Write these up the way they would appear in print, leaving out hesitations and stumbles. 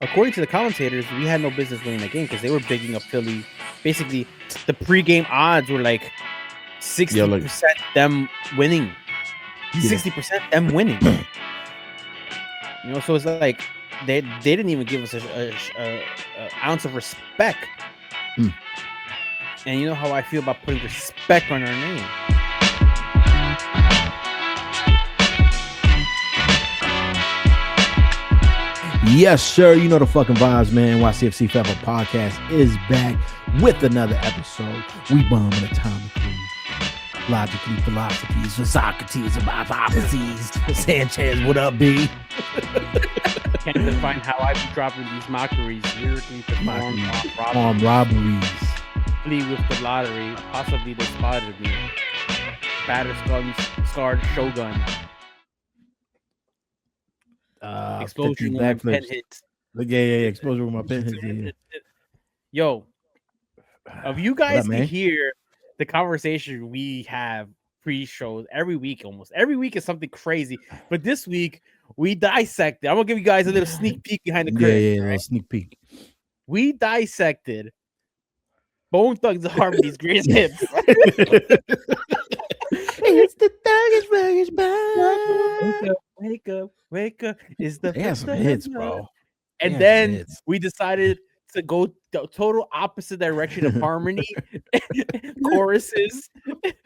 according to the commentators, we had no business winning that game because they were bigging up Philly. Basically, the pregame odds were like 60% them winning, 60% them winning. So it's like they didn't even give us a ounce of respect. And you know how I feel about putting respect on our name. Yes, sir. You know the fucking vibes, man. NYCFC FOREVER Podcast is back with another episode. We bombing atomically, logically, philosophies, for Socrates, about hypotheses. Sanchez, what up, B? Can't define how I be dropping these mockeries, lyrically performed armed robberies. Flee with the lottery. Possibly they spotted me. Batter scarred shogun. Explosion with my pen hits. Yeah. Explosion with my pen hits. Yo, if you guys can hear the conversation we have pre-shows every week, almost every week is something crazy. But this week we dissected. I'm gonna give you guys a little sneak peek behind the curtain. Right? Sneak peek. We dissected Bone Thugs and Harmony's greatest hits. It's the thuggish bang. Wake up. Is the they have some hits, bro. And then we decided to go the total opposite direction of harmony, choruses.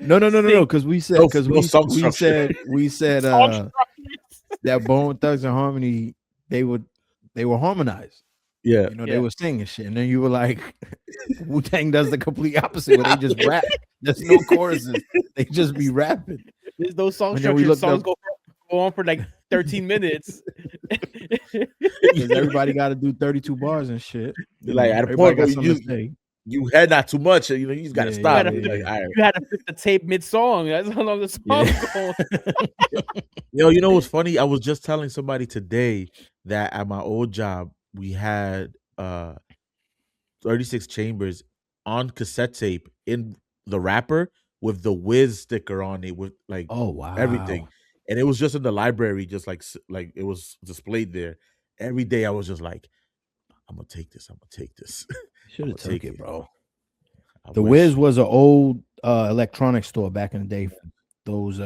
No. Because we said that Bone Thugs and Harmony they were harmonized. Yeah, they were singing shit, and then you were like, Wu-Tang does the complete opposite, where they just rap. There's no choruses; they just be rapping. There's those song structures. Songs go on for like 13 minutes. Because everybody got to do 32 bars and shit. Like at a point, you had not too much. You just got to stop. You had to flip the tape mid-song. That's how long the song going. You know what's funny? I was just telling somebody today that at my old job we had 36 Chambers on cassette tape in the wrapper with the Wiz sticker on it with like everything. And it was just in the library, just like it was displayed there. Every day I was just like, I'm gonna take this. Should have taken it, bro. The Wiz was an old electronics store back in the day. Those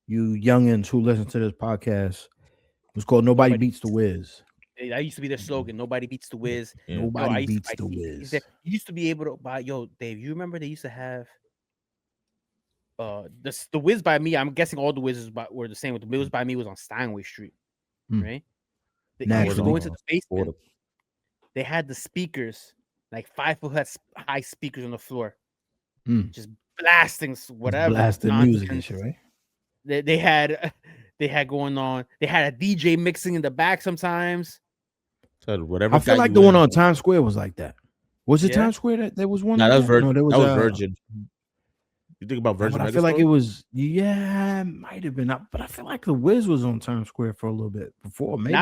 you youngins who listen to this podcast, it was called Nobody Beats the Wiz. That used to be their slogan. Nobody beats the Wiz. Nobody beats the Wiz. You used to be able to buy. Yo, Dave, you remember they used to have the Wiz by me. I'm guessing all the Wizzes were the same. With the Wiz by me was on Steinway Street, right? They used to go into the basement. They had the speakers, like 5 foot high speakers on the floor, just blasting whatever, blasting music and shit, right? They had going on. They had a DJ mixing in the back sometimes. So whatever. I feel like the one on Times Square was like that. Was it Times Square that there was one? No, that was Virgin. No, that was Virgin. You think about Virgin? I feel like it was. Yeah, it might have been. But I feel like the Wiz was on Times Square for a little bit before. Maybe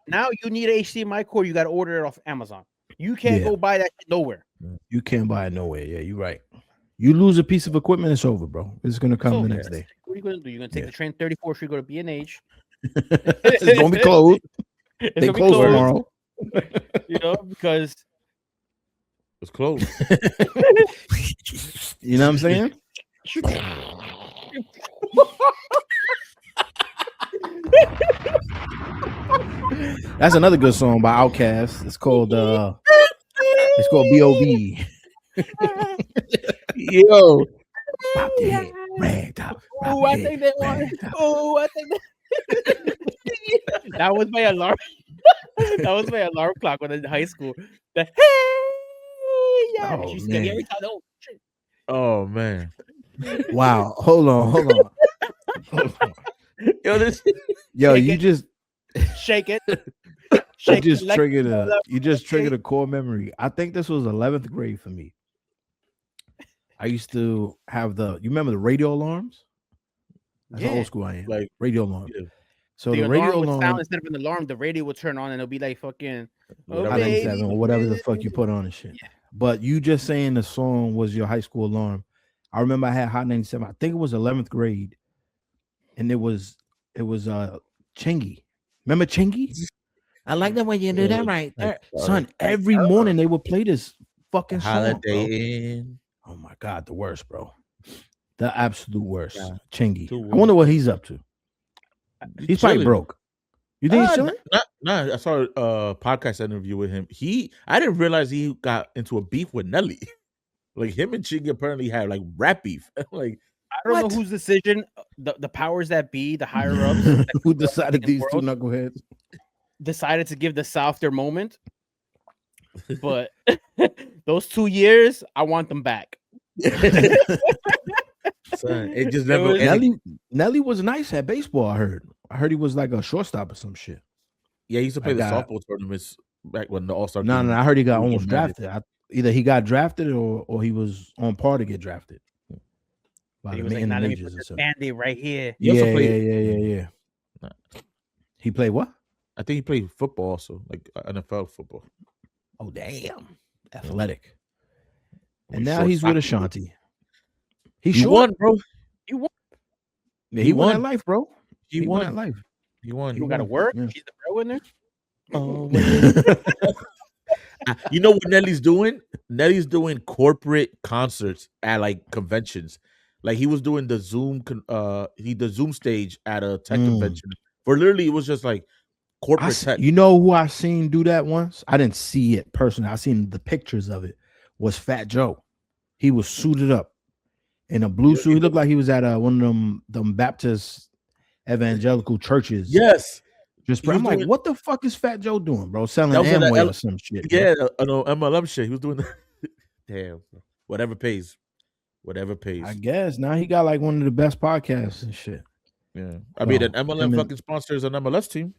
now you need an HDMI cord. You got to order it off Amazon. You can't go buy that shit nowhere. You can't buy it nowhere. Yeah, you're right. You lose a piece of equipment, it's over, bro. It's gonna come the next day. What are you gonna do? You're gonna take the train 34th Street, go to B&H. It's gonna be closed. They close tomorrow. Because it's closed. You know what I'm saying? That's another good song by Outkast. It's called B.O.B. Yo. Pop the head, rag top. I think they want. That was my alarm. That was my alarm clock when I was in high school. Every time. Oh man. Wow. Hold on. Yo, you just shake it. You just triggered a core memory. I think this was 11th grade for me. I used to have you remember the radio alarms? That's how old school I am. Like radio alarm. Yeah. So the radio alarm sound instead of an alarm, the radio would turn on and it'll be like fucking or whatever the fuck you put on and shit. Yeah. But you just saying the song was your high school alarm. I remember I had Hot 97. I think it was 11th grade, and it was Chingy. Remember Chingy? I like the way you do that right there. Son, Like, every morning they would play this fucking song, Holiday bro. Inn. Oh my God, the worst, bro. The absolute worst. Yeah. Chingy. Too I wonder what he's up to. He's probably chilling. broke. You think he's chilling? Nah, I saw a podcast interview with him. I didn't realize he got into a beef with Nelly. Like him and Chingy apparently had like rap beef. Like I don't know whose decision, the powers that be, the higher ups, who decided these two knuckleheads decided to give the South their moment. But those 2 years, I want them back. Son, it just never. Nelly was nice at baseball. I heard he was like a shortstop or some shit. Yeah, he used to play the softball tournaments back when the All-Star. No, I heard he got almost drafted. Either he got drafted or he was on par to get drafted. He was like, "Now let me put this Band-Aid right here." Yeah. He played what? I think he played football also, like NFL football. Oh damn, athletic. And now he's with Ashanti. He won, bro. He won. Yeah, he won that life, bro. He won that life. He won. You got to work. Yeah. He's the breadwinner. Oh, you know what Nelly's doing? Nelly's doing corporate concerts at like conventions. Like he was doing the Zoom stage at a tech convention. For literally, it was just like corporate tech. You know who I seen do that once? I didn't see it personally. I seen the pictures of it. Was Fat Joe? He was suited up in a blue suit. He looked like he was at one of them Baptist evangelical churches. Yes. I'm like, what the fuck is Fat Joe doing, bro? Selling Amway or some shit. Yeah, MLM shit. He was doing that. Damn. Whatever pays. I guess now he got like one of the best podcasts and shit. Yeah. I mean, an MLM fucking sponsors an MLS team.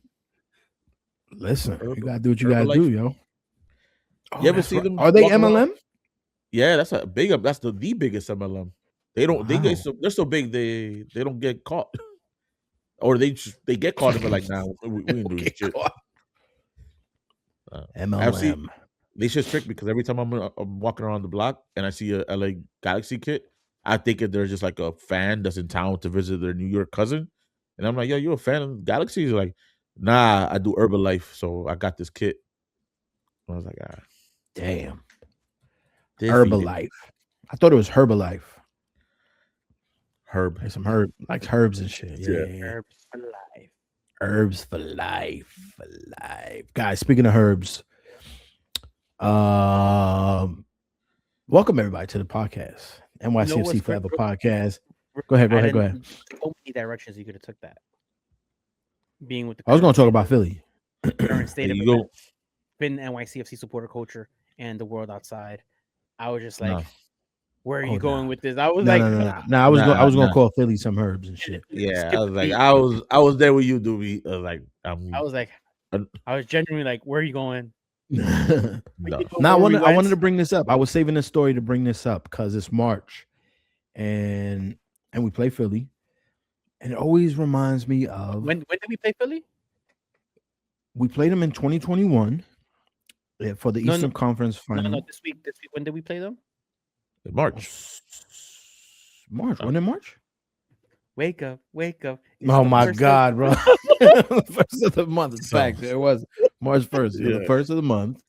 Listen, you gotta do what you gotta do, yo. You ever see them? Are they MLM? Around? Yeah, that's the biggest MLM. They're so big they don't get caught. Or they get caught and they're like, nah, we ain't doing shit. MLM. They should trick because every time I'm walking around the block and I see a LA Galaxy kit, I think they're just like a fan that's in town to visit their New York cousin. And I'm like, yo, you a fan of Galaxy? He's like, nah, I do Herbalife, so I got this kit. I was like, damn. Herbalife. I thought it was Herbalife. Herb. Like some herbs and shit. Yeah. Herbs for life. Herbs for life. Guys, speaking of herbs, welcome everybody to the podcast. NYCFC Forever Podcast. Go ahead. So many directions you could have took that. Being with the I was going to talk about Philly. Current state of events, been NYCFC supporter culture and the world outside. I was just like, where are you going with this? I was I was going to call Philly some herbs and shit. Yeah, I was like, I was there with you, Doobie. I was genuinely like, where are you going? No. Now I wanted to bring this up. I was saving this story to bring this up because it's March, and we play Philly, and it always reminds me of when did we play Philly? We played them in 2021 for the Eastern Conference Final. No, this week. When did we play them? March. When in March? Wake up. Oh my God, bro. First of the month. In fact, it was March 1st. Yeah. The first of the month.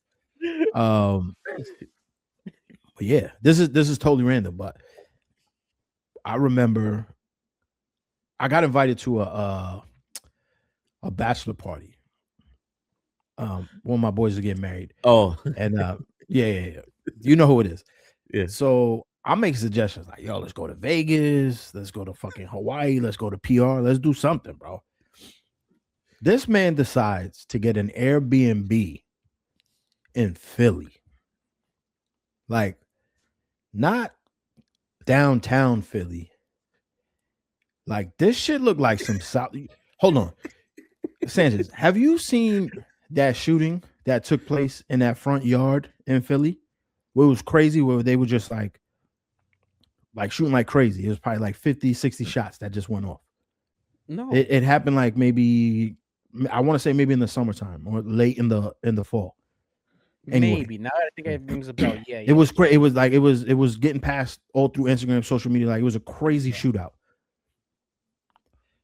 But yeah, this is totally random, but I remember I got invited to a bachelor party. One of my boys are getting married. Oh, and yeah. You know who it is. Yeah. So I make suggestions like, yo, let's go to Vegas, let's go to fucking Hawaii, let's go to PR, let's do something, bro. This man decides to get an Airbnb in Philly. Like, not downtown Philly. Like, this shit look like some South. Hold on. Sanchez, have you seen that shooting that took place in that front yard in Philly? Where it was crazy, where they were just like shooting like crazy. It was probably like 50, 60 shots that just went off. No. It happened like maybe, I want to say maybe in the summertime or late in the fall. Anyway, maybe. Now I think it rings a bell. Yeah. It was great. It was like it was getting passed all through Instagram, social media. Like it was a crazy shootout.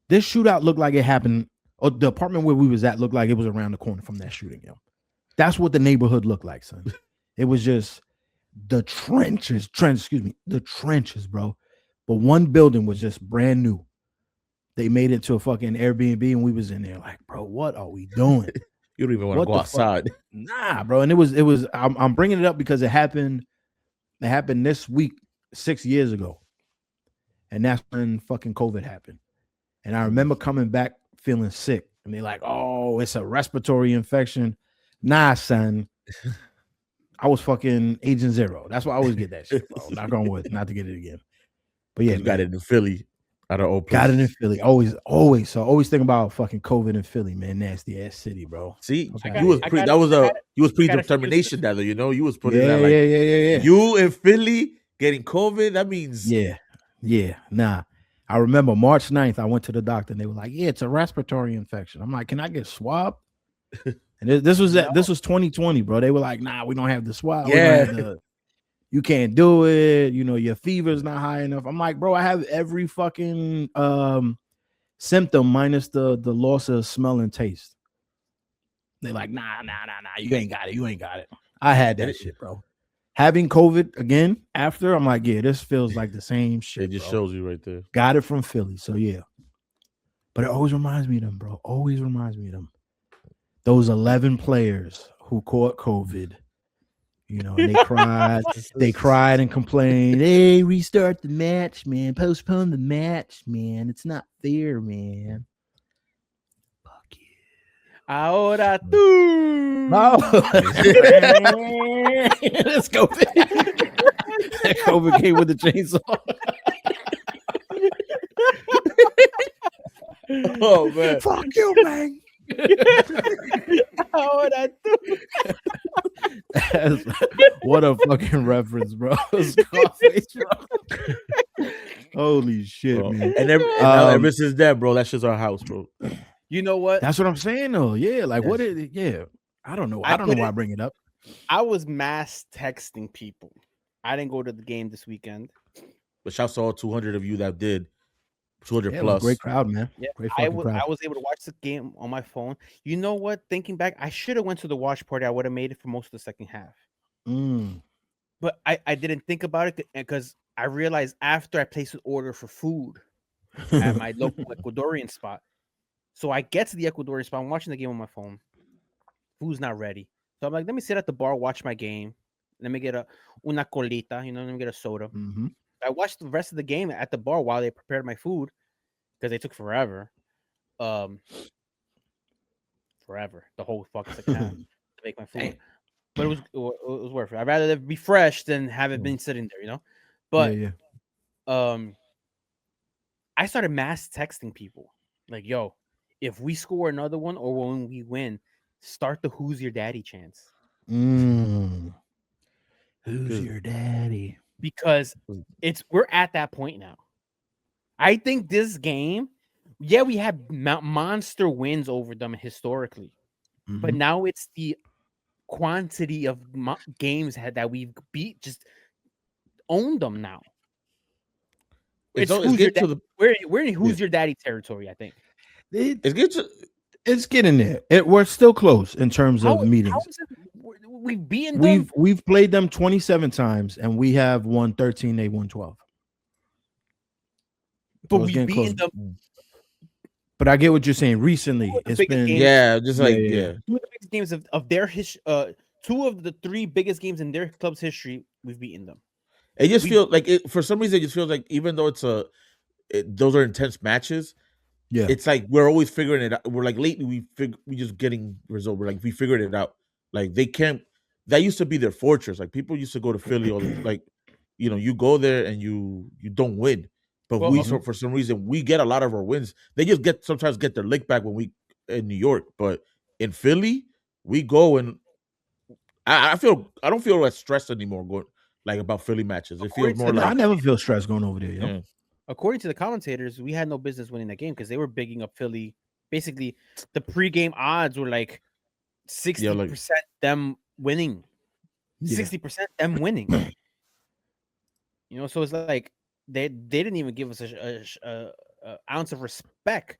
This shootout looked like it happened Oh, the apartment where we was at looked like it was around the corner from that shooting, yo. That's what the neighborhood looked like, son. It was just the trenches, the trenches, bro. But one building was just brand new. They made it to a fucking Airbnb, and we was in there like, bro, what are we doing? You don't even want to go outside. Nah, bro. And it was. I'm bringing it up because it happened. It happened this week 6 years ago, and that's when fucking COVID happened. And I remember coming back feeling sick, and they're like, "Oh, it's a respiratory infection." Nah, son. I was fucking Agent Zero. That's why I always get that shit, bro. Knock on wood, not to get it again. But yeah, you got it in Philly. Out of old got it in Philly. Always. So always think about fucking COVID in Philly, man. Nasty ass city, bro. See, you was predetermination that you know you was putting that like yeah. You in Philly getting COVID. That means yeah. Nah. I remember March 9th, I went to the doctor and they were like, "Yeah, it's a respiratory infection." I'm like, "Can I get swabbed?" And this was 2020, bro. They were like, "Nah, we don't have the swab. Yeah. You can't do it. You know, your fever's not high enough." I'm like, "Bro, I have every fucking symptom minus the loss of smell and taste." They're like, nah. You ain't got it. I had that shit, bro. Having COVID again after, I'm like, yeah, this feels like the same shit. It just shows you right there. Got it from Philly. So yeah. But it always reminds me of them, bro. Always reminds me of them. Those 11 players who caught COVID. You know, and they cried and complained. Hey, restart the match, man. Postpone the match, man. It's not fair, man. Fuck you. Ahora tú. No. Let's go. That COVID came with the chainsaw. Oh man. Fuck you, man. Ahora tú. What a fucking reference, bro. Scarface, bro. Holy shit, bro. Man. And ever since that, bro, that shit's our house, bro. You know what? That's what I'm saying, though. Yeah, like what is it? Yeah. I don't know. I don't know why I bring it up. I was mass texting people. I didn't go to the game this weekend. But shouts to all 200 of you that did. 200 plus. Great crowd, man. Yeah, great I crowd. was able to watch the game on my phone. You know what? Thinking back, I should have went to the watch party. I would have made it for most of the second half. But I didn't think about it because I realized after I placed an order for food at my local Ecuadorian spot. So I get to the Ecuadorian spot. I'm watching the game on my phone. Food's not ready. So I'm like, let me sit at the bar, watch my game. Let me get una colita, let me get a soda. Mm-hmm. I watched the rest of the game at the bar while they prepared my food because they took forever. Forever. The whole fucking second half to make my food. But it was worth it. I'd rather be fresh than have it been sitting there, But I started mass texting people. Like, yo, if we score another one or when we win, start the Who's Your Daddy chants. Who's your daddy? Because we're at that point now. I think this game, we had monster wins over them historically, but now it's the quantity of games that we've beat, just own them now. We're in Who's Your Daddy territory, I think. It's getting there. We're still close in terms of meetings. We've beaten them. We've played them 27 times, and we have won 13. They won 12. But we've beaten them. But I get what you're saying. Recently, it's been two of the biggest games of their history. 2 of the 3 biggest games in their club's history, we've beaten them. It just feels like for some reason. It just feels like even though those are intense matches. Yeah, it's like we're always figuring it out. We're like lately we just getting results. We're like we figured it out. Like they can't. That used to be their fortress. Like people used to go to Philly all like, you go there and you don't win. But for some reason we get a lot of our wins. They just sometimes get their lick back when we in New York. But in Philly, we go and I don't feel as stressed anymore going like about Philly matches. It feels more like I never feel stressed going over there. Yeah. According to the commentators, we had no business winning that game because they were bigging up Philly. Basically, the pregame odds were like 60% them winning, 60% them winning. So it's like they didn't even give us a ounce of respect.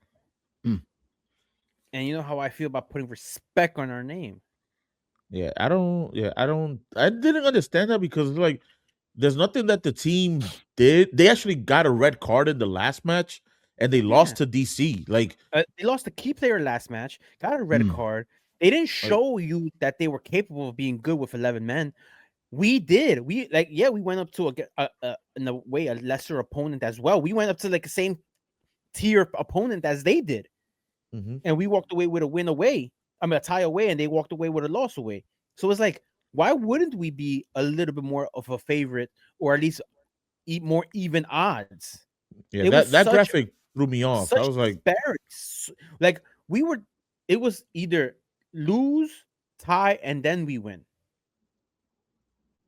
And you know how I feel about putting respect on our name. I didn't understand that because like there's nothing that the team did. They actually got a red card in the last match and they lost to DC. Like they lost the key player last match, got a red card. They didn't show you that they were capable of being good with 11 men. We did. We went up to in a way a lesser opponent as well. We went up to like the same tier opponent as they did. And we walked away with a win away. I mean, a tie away, and they walked away with a loss away. So it's like, why wouldn't we be a little bit more of a favorite, or at least more even odds? Yeah, that graphic threw me off. I was like, it was either lose, tie, and then we win.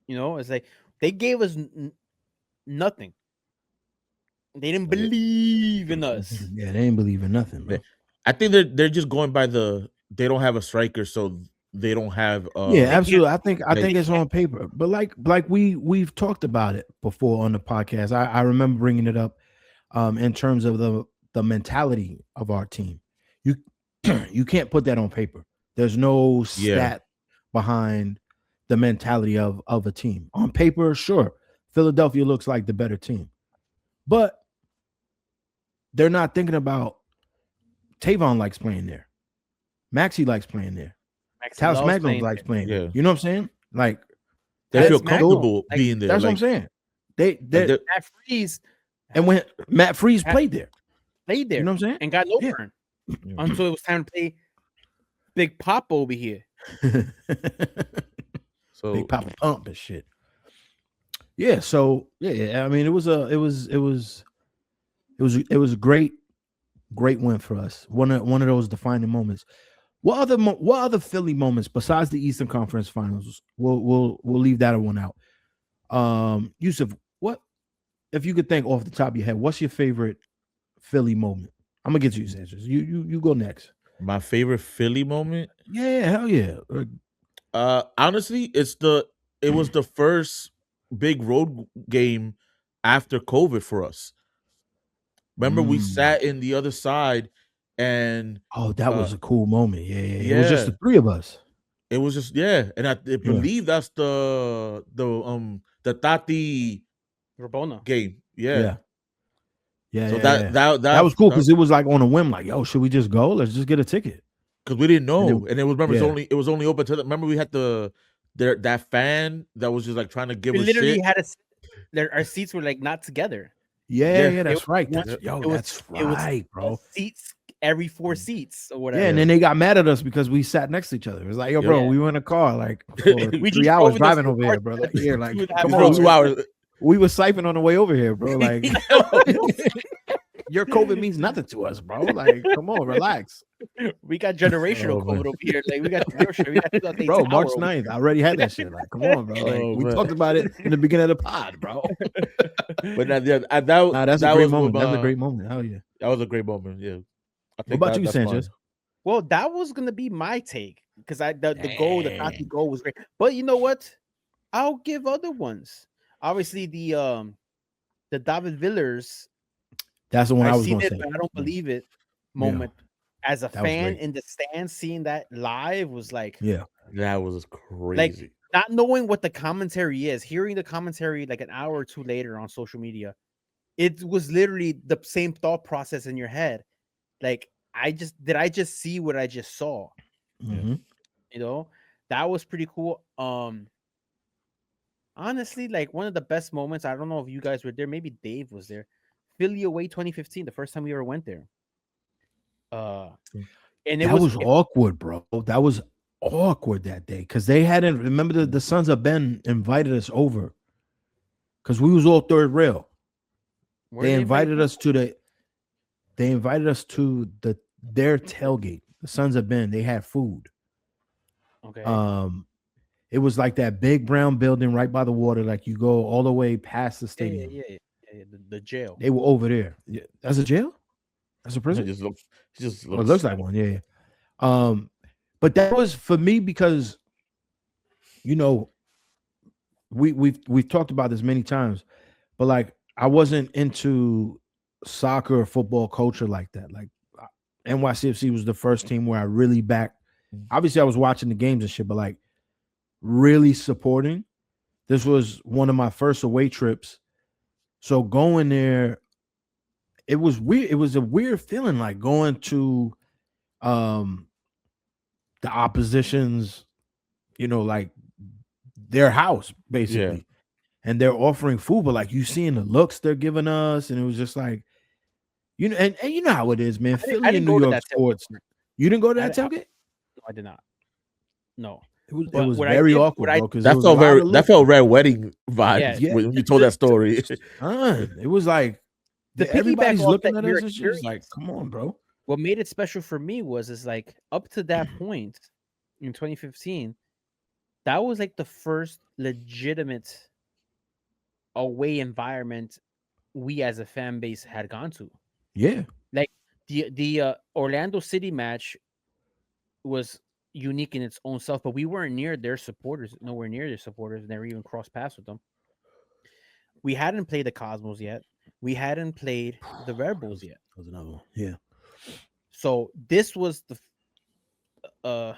You know, it's like they gave us nothing. They didn't believe in us. Yeah, they didn't believe in nothing, bro. I think they're just going by they don't have a striker, so they don't have. Yeah, absolutely. I think it's on paper, but like we've talked about it before on the podcast. I remember bringing it up, in terms of the mentality of our team. You can't put that on paper. There's no stat behind the mentality of a team. On paper, sure, Philadelphia looks like the better team, but they're not thinking about TAYVON likes playing there. Maxey likes playing there. Talis Magno likes playing there. You know what I'm saying? Like they feel comfortable being there. That's what I'm saying. They Matt Freeze, and when Matt Freeze played there, you know what I'm saying, and got no burn until it was time to play Big Pop over here. So Big Pop pump and shit. Yeah. So yeah, I mean, it was a great win for us. One of those defining moments. What other Philly moments besides the Eastern Conference Finals? We'll leave that one out. Yousef, what if you could think off the top of your head? What's your favorite Philly moment? I'm gonna get you Sanchez. You go next. My favorite Philly moment? Yeah, hell yeah. Honestly, it was the first big road game after COVID for us. Remember, we sat in the other side, and that was a cool moment. Yeah. It was just the three of us. It was just and I believe that's the Tati Rabona game. Yeah. So that was cool because it was like on a whim, like, yo, should we just go? Let's just get a ticket. Because we didn't know, and it was it was only open to remember we had that fan that was just like trying to give us literally shit. Our seats were like not together. Yeah, that's right. That's right, bro. Seats every 4 seats or whatever. Yeah, and then they got mad at us because we sat next to each other. It was like, yo, bro, we were in a car like for 3 hours driving over here, bro. Like, here, like, come on, 2 hours. We were siphoning on the way over here, bro. Like, your COVID means nothing to us, bro. Like, come on, relax. We got generational COVID over here. Like, we got bro, March 9th. I already had that shit. Like, come on, bro. Like, we talked about it in the beginning of the pod, bro. But that's a great moment. That's a great moment. Hell yeah. That was a great moment. Yeah. What about you, Sanchez? Well, that was gonna be my take because the goal, the Tati goal was great. But you know what? I'll give other ones. Obviously, the David Villers. That's the one I was going to say. I don't believe it. Moment as a fan in the stands, seeing that live was like, that was crazy. Like not knowing what the commentary is, hearing the commentary like an hour or two later on social media, it was literally the same thought process in your head. Like, I just see what I just saw. Mm-hmm. You know, that was pretty cool. Honestly, like one of the best moments. I don't know if you guys were there. Maybe Dave was there. Philly away 2015, the first time we ever went there. And it was awkward, bro. That was awkward that day because they hadn't. Remember the Sons of Ben invited us over because we was all third rail. They invited us to their tailgate. The Sons of Ben. They had food. Okay. It was like that big brown building right by the water. Like you go all the way past the stadium. Yeah. The jail. They were over there. Yeah. That's a jail? That's a prison? It looks like one. Yeah. But that was for me because, you know, we've talked about this many times, but like I wasn't into soccer or football culture like that. Like NYCFC was the first team where I really backed. Obviously, I was watching the games and shit, but like really supporting. This was one of my first away trips. So going there, it was weird. It was a weird feeling, like going to the opposition's, like their house, basically. Yeah. And they're offering food, but like you seeing the looks they're giving us, and it was just like, and you know how it is, man. Philly and New York sports. You didn't go to that tailgate? No, I did not. No. It was very awkward, bro. Because that felt red wedding vibes when you told that story. It was like everybody's looking at us and shit. Like, come on, bro. What made it special for me is like up to that point in 2015, that was like the first legitimate away environment we as a fan base had gone to. Yeah. Like the Orlando City match was unique in its own self, but we weren't near their supporters, nowhere near their supporters, never even crossed paths with them. We hadn't played the Cosmos yet. We hadn't played the Red Bulls yet. That was another one. Yeah. So this was the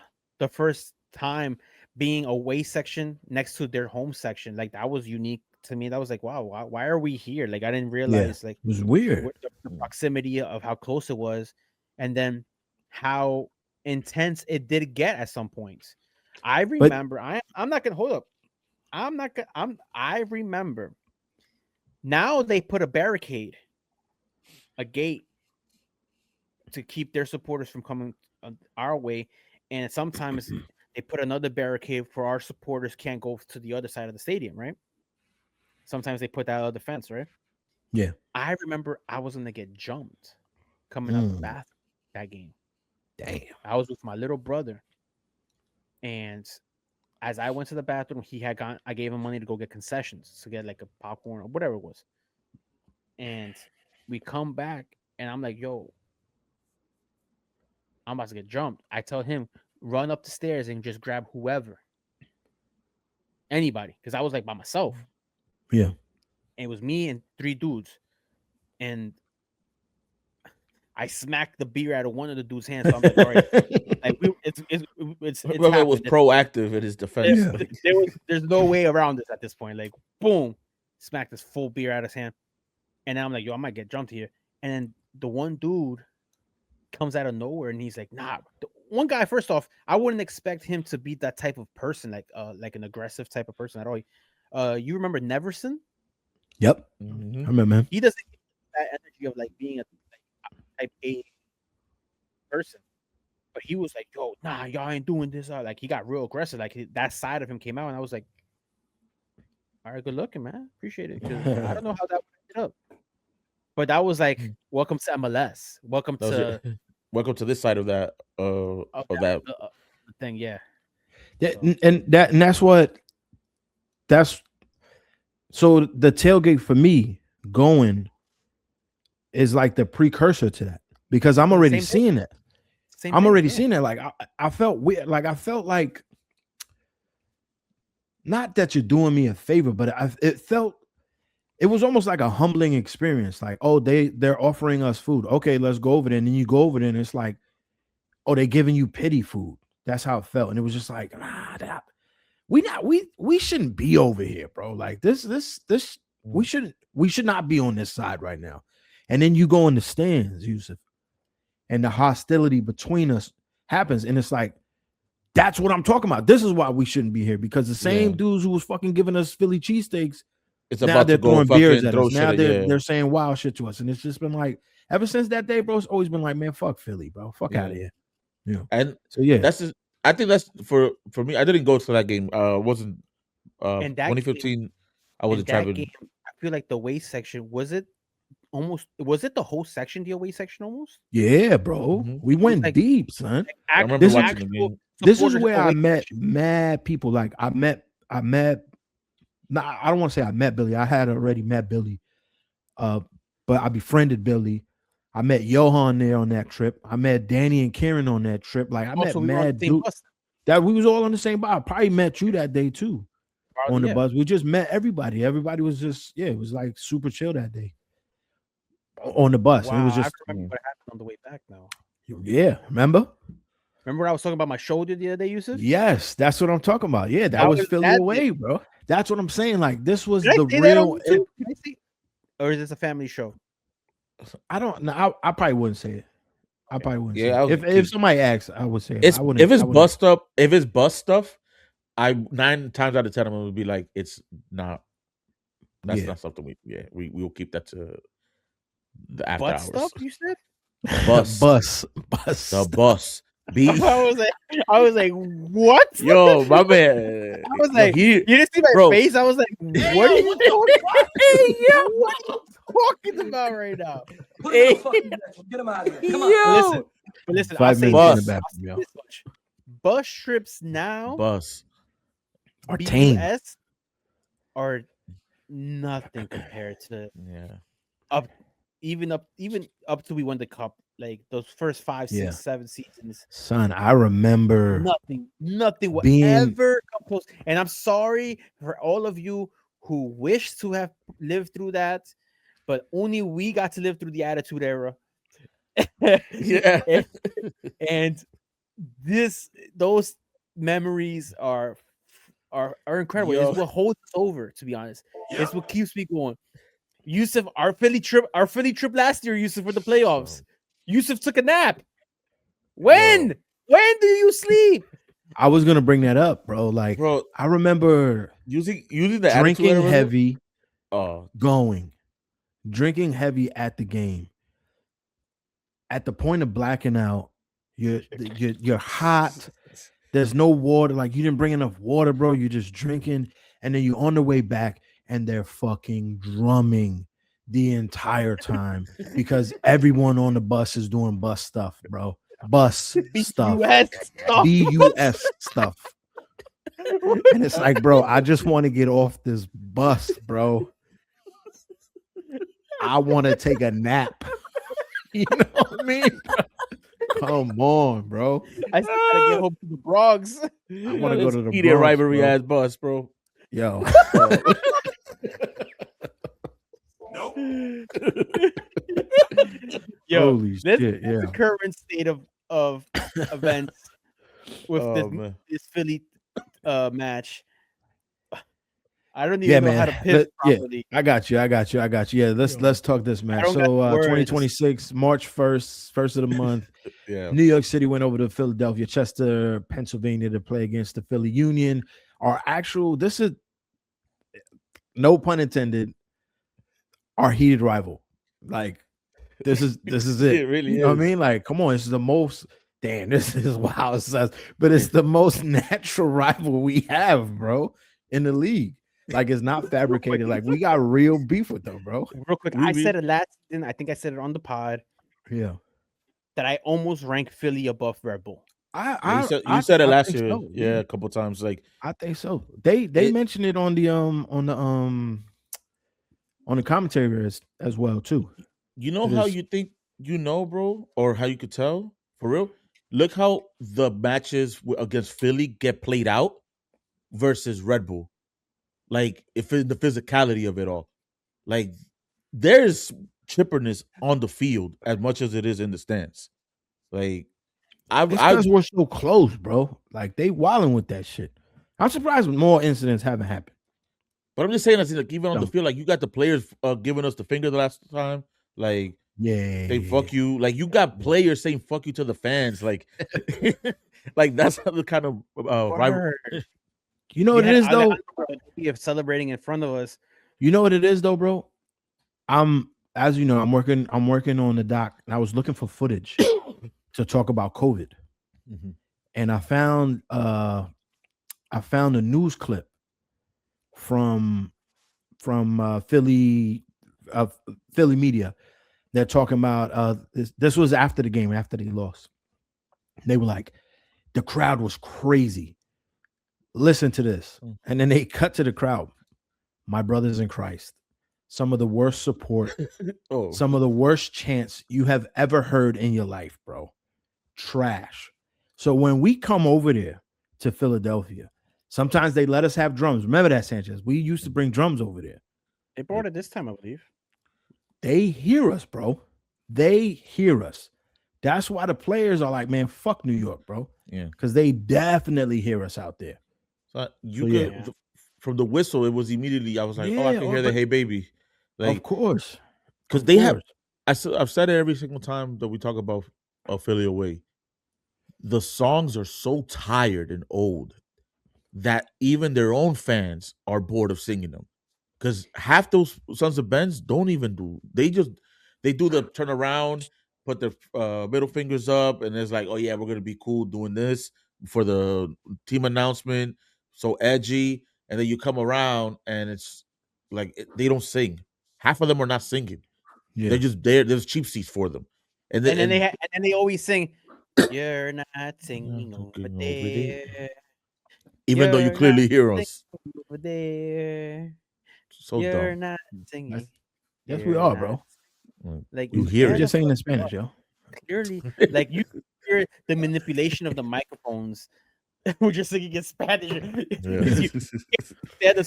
first time being away section next to their home section. Like that was unique to me. That was like, wow, why are we here? Like I didn't realize like it was weird the proximity of how close it was, and then how intense it did get at some points. I remember. I'm not gonna hold up. I remember. Now they put a barricade, a gate, to keep their supporters from coming our way, and sometimes they put another barricade for our supporters can't go to the other side of the stadium, right? Sometimes they put that other fence, right? Yeah. I remember I was gonna get jumped coming out the bathroom that game. Damn. I was with my little brother, and as I went to the bathroom, I gave him money to go get concessions to get like a popcorn or whatever it was. And we come back, and I'm like, yo, I'm about to get jumped. I tell him, run up the stairs and just grab whoever. Anybody. Because I was like by myself. Yeah. And it was me and 3 dudes. And I smacked the beer out of one of the dude's hands. So I'm like, all right. Like it's whoever was proactive in his defense. There's no way around this at this point. Like, boom, smacked this full beer out of his hand. And then I'm like, yo, I might get jumped here. And then the one dude comes out of nowhere and he's like, nah. One guy, first off, I wouldn't expect him to be that type of person, like an aggressive type of person at all. You remember Neverson? Yep. Mm-hmm. I remember him. He doesn't get that energy of like being a type A person. But he was like, yo, nah, y'all ain't doing this. Like he got real aggressive. Like that side of him came out, and I was like, all right, good looking, man. Appreciate it. I don't know how that ended up. But that was like, welcome to MLS. Welcome to this side of that that thing, yeah. So the tailgate for me going is like the precursor to that, because I'm already seeing it. I'm already seeing it. Like I felt weird. Like I felt like, not that you're doing me a favor, but it was almost like a humbling experience. Like, oh, they're offering us food. Okay, let's go over there. And then you go over there and it's like, oh, they're giving you pity food. That's how it felt. And it was just like, we shouldn't be over here, bro. Like this, we should not be on this side right now. And then you go in the stands, Yousef, and the hostility between us happens. And it's like, that's what I'm talking about. This is why we shouldn't be here, because the same dudes who was fucking giving us Philly cheesesteaks, it's now about they're to go throwing beers at us. shit, now they're saying wild shit to us. And it's just been like, ever since that day, bro, it's always been like, man, fuck Philly, bro. Fuck out of here. Yeah. And so yeah, I think that's for me. I didn't go to that game. Wasn't 2015. Game, I wasn't traveling. I feel like the away section, was it the whole section, the away section almost? Yeah, bro. Mm-hmm. We went like, deep, son. I remember watching the game. This is where I met mad people. Like I met I don't want to say I met Billy. I had already met Billy. But I befriended Billy. I met Johan there on that trip. I met Danny and Karen on that trip. Like I met mad dudes. That we was all on the same bus. I probably met you that day too. On the bus. We just met everybody. Everybody was just, it was like super chill that day. On the bus. Wow, it was just I remember what happened on the way back now. Yeah, remember? Remember I was talking about my shoulder the other day, Yousef? Yes, that's what I'm talking about. Yeah, that was Philly away, bro. That's what I'm saying. Like, this was the real. Or is this a family show? I don't know. I probably wouldn't say it. I probably wouldn't say it. If somebody asks, I would say it. If it's bust up, if it's bust stuff, 9 times out of 10 of them would be like, it's not. That's not something we will keep that to the after hours. Stuff you said? Bus. The bus. I was like, what? Yo, my man. I was like, you didn't see my face? I was like, what are you talking about? What are you talking about right now? Get him out of here. Come on. Listen, I'll say this much. Bus trips now are tame. Are nothing compared to even up till we won the cup. Like those first 5, 6, 7 seasons. Son, I remember nothing will ever come close. And I'm sorry for all of you who wish to have lived through that, but only we got to live through the Attitude Era. and those memories are incredible. It's what holds us over, to be honest. It's what keeps me going. Yousef, our Philly trip last year, Yousef, for the playoffs. Yousef took a nap. When do you sleep? I was gonna bring that up, bro. Like, bro, I remember using the drinking heavy, drinking heavy at the game. At the point of blacking out, you're hot. There's no water. Like, you didn't bring enough water, bro. You're just drinking, and then you're on the way back, and they're fucking drumming the entire time because everyone on the bus is doing bus stuff, bro. Bus stuff. BUS stuff. And it's like, bro, I just want to get off this bus, bro. I want to take a nap. You know what I mean? Come on, bro. I still gotta get home to the Bronx. I want to go to the Bronx, rivalry ass bus, bro. Yo. Yo, holy shit! The current state of events with this Philly match. I don't even know how to piss properly. I got you. Yeah, let's talk this match. So 2026, March 1st, first of the month. New York City went over to Philadelphia, Chester, Pennsylvania to play against the Philly Union. This is, no pun intended, our heated rival. Like, this is it. It really you know what I mean? Like, come on, this is the most this is wild, but it's the most natural rival we have, bro, in the league. Like, it's not fabricated. Like, we got real beef with them, bro. Real quick, I said it last season. I think I said it on the pod. Yeah, that I almost rank Philly above Red Bull. You said it last year, so. A couple times. Like, I think so. They mentioned it on the commentary as well too. You know how you think bro, or how you could tell for real. Look how the matches against Philly get played out versus Red Bull. Like, if the physicality of it all, like, there's chipperness on the field as much as it is in the stands. Like, because we're so close, bro. Like, they wilding with that shit. I'm surprised more incidents haven't happened. But I'm just saying, like, even on the field, like, you got the players giving us the finger the last time. Like, they fuck you. Like, you got players saying fuck you to the fans. Like, like, that's the kind of rivalry. You know what it is, though? Celebrating in front of us. You know what it is, though, bro? As you know, I'm working on the doc, and I was looking for footage to talk about COVID. Mm-hmm. And I found a news clip from Philly media. They're talking about this was after the game, after they lost. They were like, the crowd was crazy. Listen to this. And then they cut to the crowd. My brothers in Christ, some of the worst support, some of the worst chants you have ever heard in your life, bro. Trash. So when we come over there to Philadelphia, sometimes they let us have drums. Remember that, Sanchez? We used to bring drums over there. They brought it this time, I believe. They hear us, bro. They hear us. That's why the players are like, man, fuck New York, bro. Yeah, because they definitely hear us out there. so Yeah. from the whistle, it was immediately. I was like, oh, I can hear the "Hey Baby," of course, because they have. I've said it every single time that we talk about Philly away. The songs are so tired and old that even their own fans are bored of singing them. Because half those Sons of Ben's don't even do. They do the turn around, put their middle fingers up, and it's like, oh yeah, we're gonna be cool doing this for the team announcement. So edgy, and then you come around and it's like they don't sing. Half of them are not singing. Yeah. They're just there. There's cheap seats for them, and then they always sing, "You're not singing over there." Even though you clearly hear us. Over there. So You're dumb. not singing. Yes, we are, bro. Like you hear it. Just saying in Spanish, yo. Clearly, like you hear the manipulation of the microphones. We're just singing in Spanish. So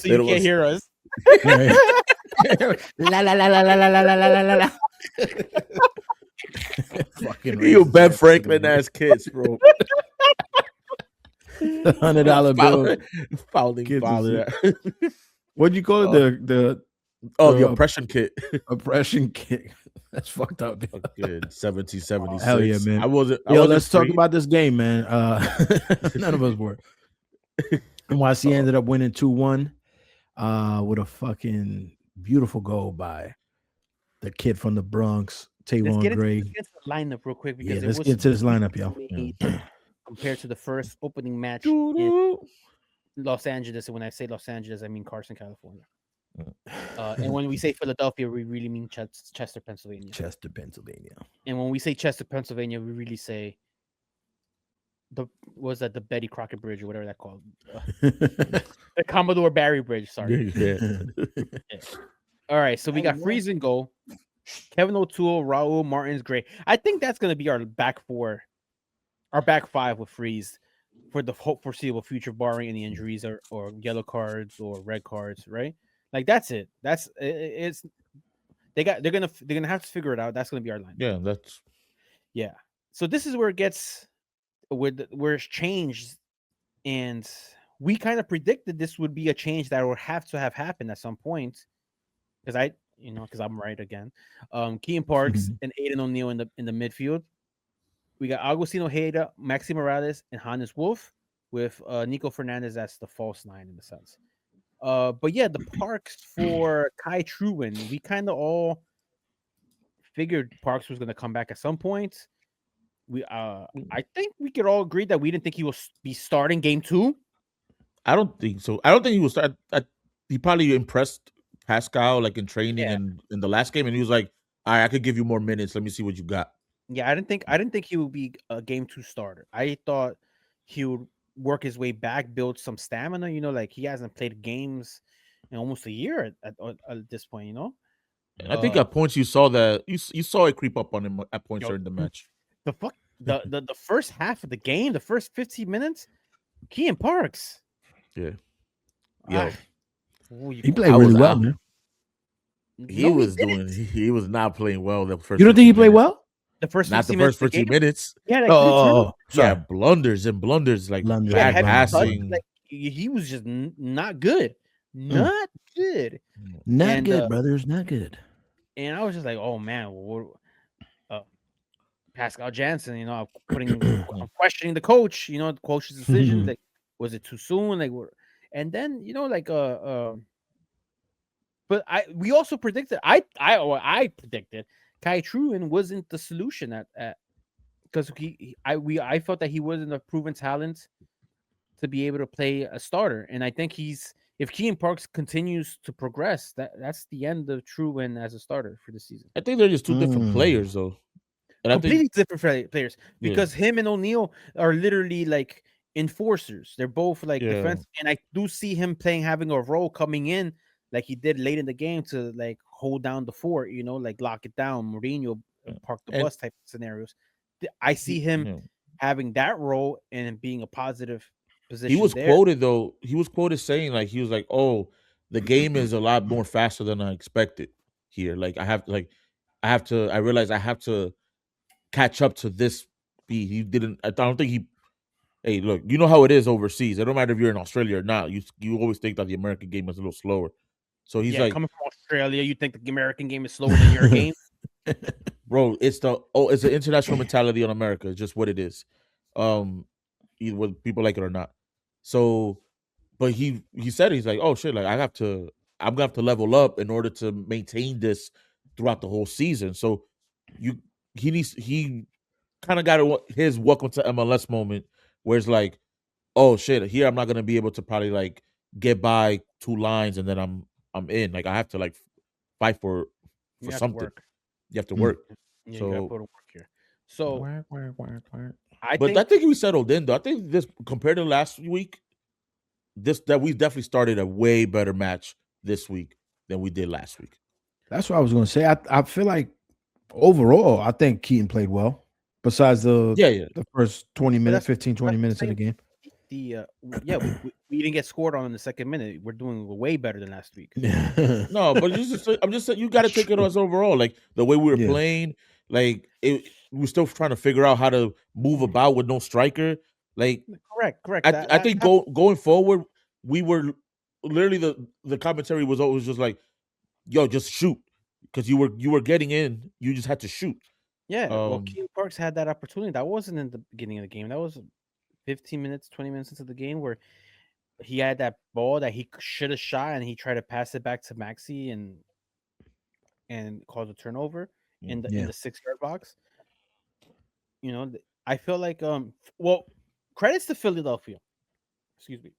you can't hear us. La la la la la la la la la la la. Fucking you Ben Franklin ass kids, bro. The $100 bill. Fouling. What'd you call it? The oppression kit. Oppression kit. That's fucked up. 1776. Hell yeah, man. I wasn't. Let's talk about this game, man. None of us were. NYC ended up winning 2-1 with a fucking beautiful goal by the kid from the Bronx, TAYVON Gray. Let's get to the lineup real quick because let's get to this lineup, yo. Compared to the first opening match in Los Angeles, and when I say Los Angeles, I mean Carson, California. And when we say Philadelphia, we really mean Chester, Pennsylvania. Chester, Pennsylvania. And when we say Chester, Pennsylvania, we really say the Betty Crockett Bridge or whatever that called, the Commodore Barry Bridge. Sorry. Yeah. All right, so we got Freeze and Go, Kevin O'Toole, Raul, Martins, Gray. I think that's gonna be our back four, our back five with Freeze for the foreseeable future, barring any injuries or yellow cards or red cards, right? Like that's it. It's they're gonna have to figure it out. That's gonna be our line. Yeah. So this is where it gets where it's changed, and we kind of predicted this would be a change that would have to have happened at some point, because I'm right again. Kean Parks and Aiden O'Neal in the midfield. We got Agustino Heda, Maxi Morales, and Hannes Wolf, with Nico Fernandez as the false nine in the sense. But yeah, the Parks for Kai Truin, we kind of all figured Parks was going to come back at some point. I think we could all agree that we didn't think he will be starting game 2. I don't think so. I don't think he will start. He probably impressed Pascal like in training and in the last game, and he was like, "All right, I could give you more minutes. Let me see what you got." Yeah, I didn't think he would be a game 2 starter. I thought he would work his way back, build some stamina. Like he hasn't played games in almost a year at this point. I think at points you saw that you saw it creep up on him at points during the match. The first half of the game, the first 15 minutes, Kean Parks. Yeah. He played really well, man. He was not playing well the first. You don't think he played well? The first not the first 15 minutes. Yeah, blunders like bad passing. Like he was just not good. Not good. Not good, brothers. Not good. And I was just like, oh man, Pascal Jansen, I'm questioning the coach, the coach's decision. Like, was it too soon? Like, and then but we also predicted. I predicted Kai Truin wasn't the solution at because I felt that he wasn't a proven talent to be able to play a starter, and I think if Kean Parks continues to progress, that's the end of Truin as a starter for the season. I think they're just two different players, though. And completely different players, because him and O'Neal are literally like enforcers. They're both like defense, and I do see him having a role coming in like he did late in the game to like hold down the fort, like lock it down, Mourinho park the bus type of scenarios. I see him having that role and being a positive position. He was quoted though. He was quoted saying like he was like, "Oh, the game is a lot more faster than I expected here. Like I realize I have to catch up to this speed. He didn't. I don't think he. Hey, look, you know how it is overseas. It don't matter if you're in Australia or not. You always think that the American game is a little slower. So he's like, coming from Australia, you think the American game is slower than your game? Bro, it's the international mentality on America. It's just what it is. Either whether people like it or not. So, but he said he's like, oh shit, like I'm gonna have to level up in order to maintain this throughout the whole season. So he kind of got his welcome to MLS moment where it's like, oh shit, here I'm not gonna be able to probably like get by 2 lines and then I'm in. Like I have to like fight for something. You have to work. Yeah, so you gotta put in work here. So I think we settled in though. I think this compared to last week, that we definitely started a way better match this week than we did last week. That's what I was going to say. I feel like overall, I think Keaton played well. Besides the first 20 minutes, 15, 20 minutes of the game. We didn't get scored on in the second minute. We're doing way better than last week. No, but I'm just saying you got to take it as overall, like the way we were playing. Like we're still trying to figure out how to move about with no striker. Like correct. I think going forward, we were literally the commentary was always just like, "Yo, just shoot," because you were getting in. You just had to shoot. Yeah. Well, Keaton Parks had that opportunity. That wasn't in the beginning of the game. That was 15 minutes, 20 minutes into the game where he had that ball that he should have shot and he tried to pass it back to Maxi and cause a turnover in the 6-yard box. You know, I feel like credits to Philadelphia. Excuse me.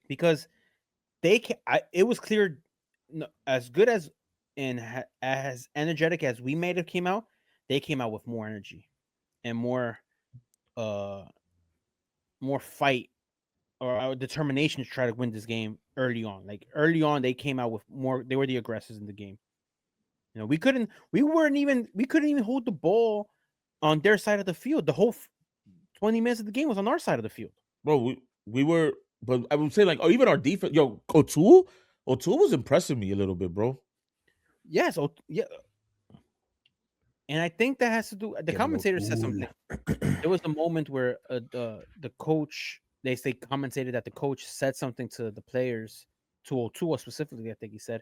Because it was clear, as good as and as energetic as we made it came out, they came out with more energy and more fight or determination to try to win this game early on. Like early on, they came out with more. They were the aggressors in the game. You know, we couldn't even hold the ball on their side of the field. The whole 20 minutes of the game was on our side of the field. Bro, we were, but I would say like, even our defense. Yo, O'Toole was impressing me a little bit, bro. Yes, yeah. And I think that has to do. The commentator said something. There was a moment where the coach, they say, commentated that the coach said something to the players, to O'Toole specifically. I think he said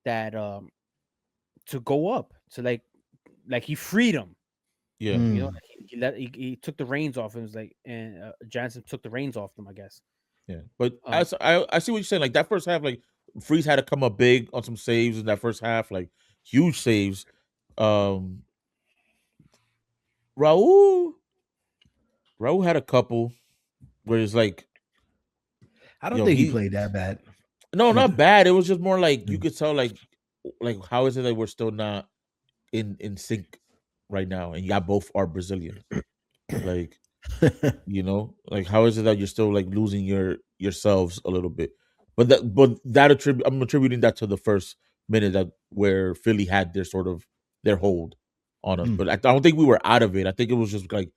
that to go up, to like he freed him. Yeah, you know, he took the reins off. And was like, and Jansen took the reins off them, I guess. Yeah, but I see what you're saying. Like that first half, like Freeze had to come up big on some saves in that first half, like huge saves. Raul had a couple where it's like, I don't think he played that bad. No, not bad. It was just more like you could tell, like how is it that we're still not in sync right now, and you got both are Brazilian, like you know, like how is it that you're still like losing yourselves a little bit? But I'm attributing that to the first minute that where Philly had their hold on us. But I don't think we were out of it. I think it was just like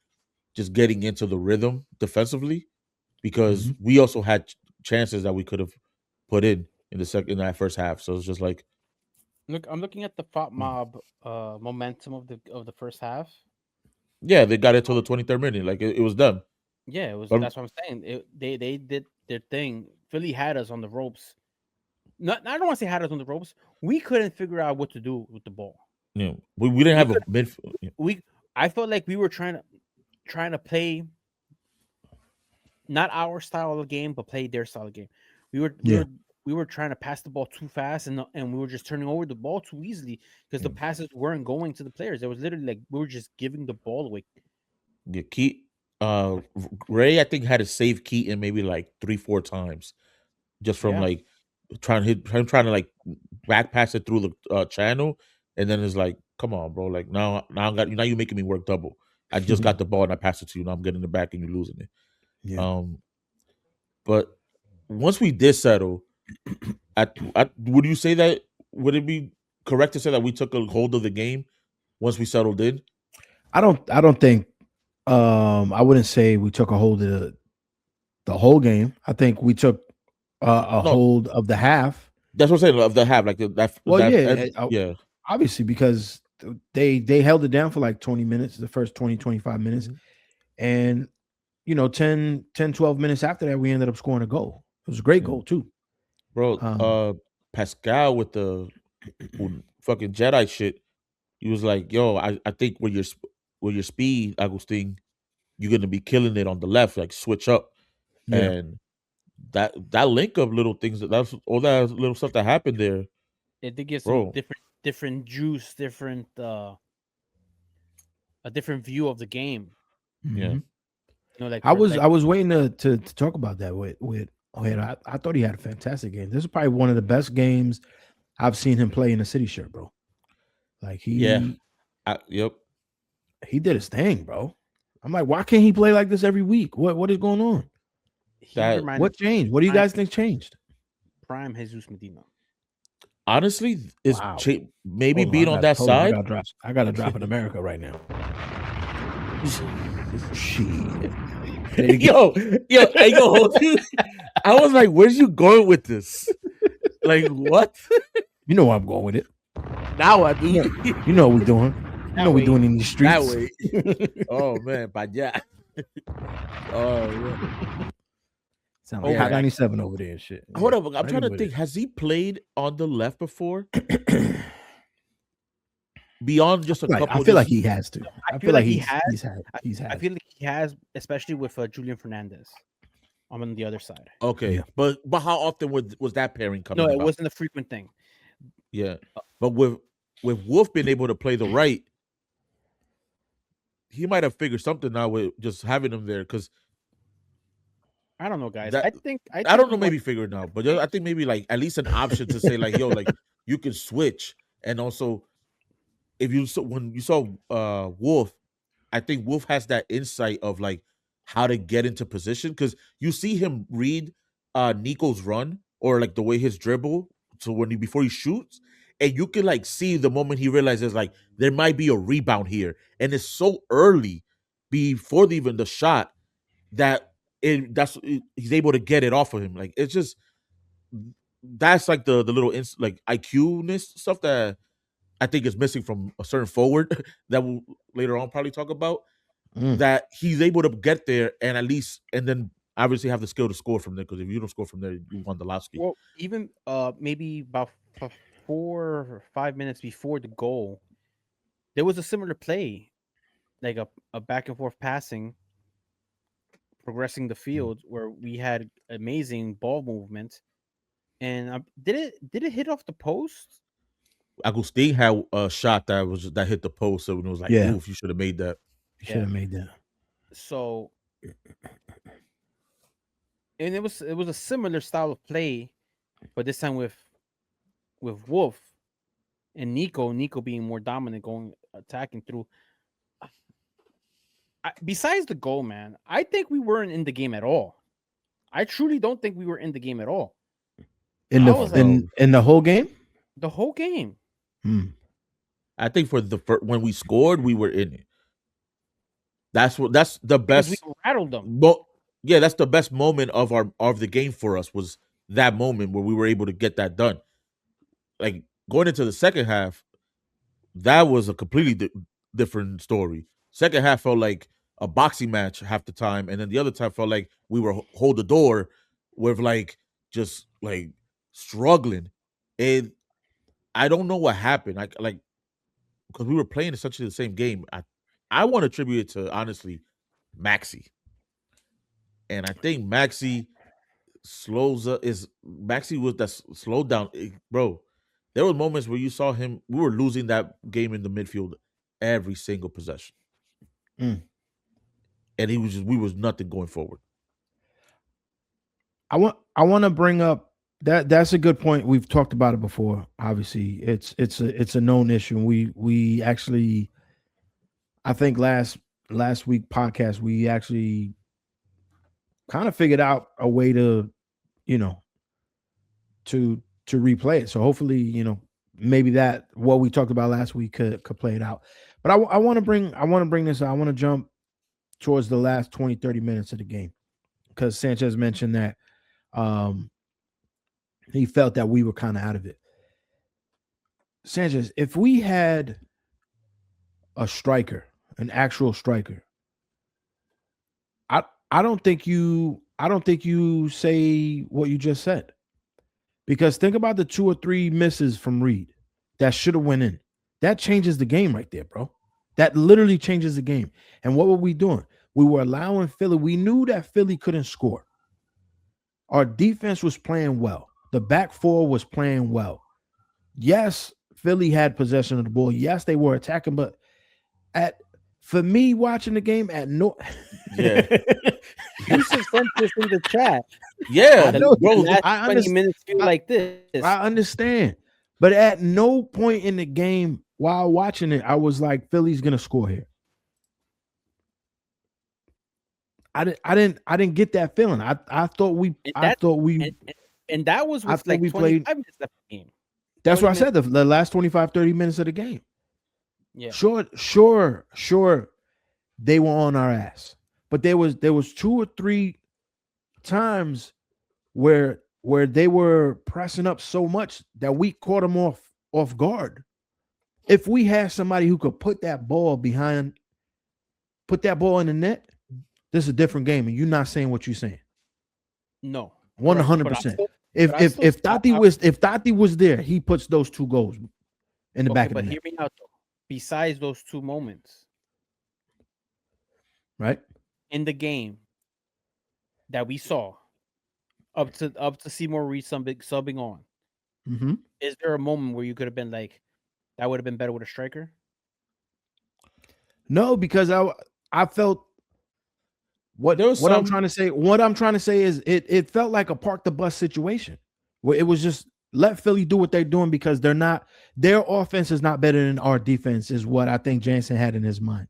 getting into the rhythm defensively, because we also had chances that we could have put in that first half. So it's just like, look, I'm looking at the FOP Mob momentum of the first half. Yeah, they got it till the 23rd minute. Like it was them. Yeah, it was. That's what I'm saying. They did their thing. Philly had us on the ropes. I don't want to say had us on the ropes. We couldn't figure out what to do with the ball. Yeah, we didn't have a midfield. I felt like we were trying to play not our style of game, but play their style of game. We were trying to pass the ball too fast, and we were just turning over the ball too easily because the passes weren't going to the players. It was literally like we were just giving the ball away. Yeah, Ray, I think, had to save Keaton maybe like 3-4 times, just from like trying to like back pass it through the channel, and then it's like, come on, bro, like now you're making me work double. I just got the ball and I passed it to you. Now I'm getting it back and you're losing it. Yeah. But once we did settle, would you say that, would it be correct to say that we took a hold of the game once we settled in? I don't think I wouldn't say we took a hold of the whole game. I think we took a hold of the half. That's what I'm saying, of the half, like that. Well, yeah, obviously, because they held it down for like 20 minutes, the first 20-25 minutes, and 10-12 minutes after that, we ended up scoring a goal. It was a great goal too, bro. Pascal with the fucking Jedi shit. He was like, "Yo, I think with your speed, Agustin, you're gonna be killing it on the left. Like switch up." And that link up little things, that's all that little stuff that happened there. It did get some different juice, a different view of the game. Yeah. Like I was waiting to talk about that with Ojeda. I thought he had a fantastic game. This is probably one of the best games I've seen him play in a City shirt, bro. Like he he did his thing, bro. I'm like, why can't he play like this every week? What is going on? What changed? What do you guys think changed? Prime Jesus Medina. Honestly, is maybe being on that side. I got to drop in America right now. Shit. Yo, I ain't gonna hold you. I was like, where's you going with this? Like, what? You know where I'm going with it. Now I do. You know what we're doing. You know what we're doing in the streets. That way. Oh, man. But yeah. Oh, yeah. Sound like Hot 97 over there and shit. Hold up. I'm trying to think. Has he played on the left before? Beyond just a couple. I feel like he has to. I feel like he has. I feel like he has, especially with Julian Fernandez. I'm on the other side. Okay, yeah. but how often was that pairing coming? No, it wasn't a frequent thing. Yeah, but with Wolf being able to play the right, he might have figured something out with just having him there. Because I don't know, guys. I think I don't know. Maybe figuring out, but I think maybe like at least an option to say like, yo, like you can switch, and also. When you saw Wolf, I think Wolf has that insight of like how to get into position, because you see him read Nico's run or like the way his dribble. So before he shoots, and you can like see the moment he realizes like there might be a rebound here, and it's so early before even the shot that he's able to get it off of him. Like it's just that's like the little like IQ-ness stuff that I think is missing from a certain forward that we'll later on probably talk about. That he's able to get there and then obviously have the skill to score from there, because if you don't score from there, you won the last game. Well, even maybe about 4 or 5 minutes before the goal, there was a similar play, like a back and forth passing, progressing the field, where we had amazing ball movement. And did it hit off the post? Agustin had a shot that hit the post, so it was like, oof, you should have made that. You should have made that. So, and it was a similar style of play, but this time with Wolf and Nico being more dominant, attacking through. Besides the goal, man, I think we weren't in the game at all. I truly don't think we were in the game at all. In the whole game? The whole game. I think for when we scored, we were in it. That's the best. We rattled them. Yeah, that's the best moment of the game for us, was that moment where we were able to get that done. Like going into the second half, that was a completely different story. Second half felt like a boxing match half the time, and then the other time felt like we were hold the door with like just like struggling. And I don't know what happened. Like because we were playing essentially the same game. I want to attribute it to, honestly, Maxi. And I think Maxi was that slowed down. Bro, there were moments where you saw him, we were losing that game in the midfield every single possession. And we was nothing going forward. I want to bring up that's a good point. We've talked about it before. Obviously, it's a known issue. We actually, I think last week podcast, we actually kind of figured out a way to replay it. So hopefully, maybe that what we talked about last week could play it out. But I want to bring this out. I want to jump towards the last 20-30 minutes of the game, because Sanchez mentioned that he felt that we were kind of out of it. Sanchez, if we had a striker, an actual striker, I don't think you say what you just said. Because think about the 2 or 3 misses from Reed that should have went in. That changes the game right there, bro. That literally changes the game. And what were we doing? We were allowing Philly. We knew that Philly couldn't score. Our defense was playing well. The back four was playing well. Yes, Philly had possession of the ball. Yes, they were attacking, but for me watching the game at no You should send this in the chat. Yeah, bro. I 20 minutes feel like this. I understand, but at no point in the game while watching it, I was like, Philly's gonna score here. I didn't get that feeling. I thought we and that was with like 25 minutes left in the game. That's what I said. The last 25, 30 minutes of the game. Yeah. Sure. They were on our ass. But there was 2 or 3 times where they were pressing up so much that we caught them off guard. If we had somebody who could put that ball in the net, this is a different game, and you're not saying what you're saying. No, 100%. If Tati was there, he puts those 2 goals in the back of the net. But hear me out though. Besides those 2 moments, right in the game that we saw, up to Seymour Reed subbing on, is there a moment where you could have been like, that would have been better with a striker? No, because I felt what I'm trying to say is it felt like a park the bus situation where it was just let Philly do what they're doing because their offense is not better than our defense is what I think Jansen had in his mind.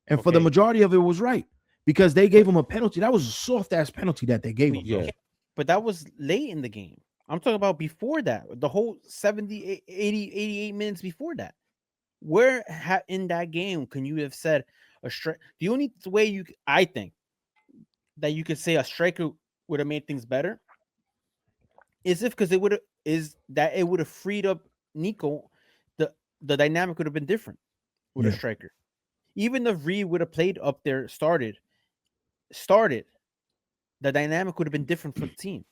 And for the majority of it was right because they gave him a penalty. That was a soft ass penalty that they gave him. Yeah. But that was late in the game. I'm talking about before that, the whole 70, 80, 88 minutes before that. Where in that game can you have said a strike? The only way I think that you could say a striker would have made things better is because it would have freed up Nico. The dynamic would have been different with a striker. Even if Reed would have played up there, started, the dynamic would have been different for the team.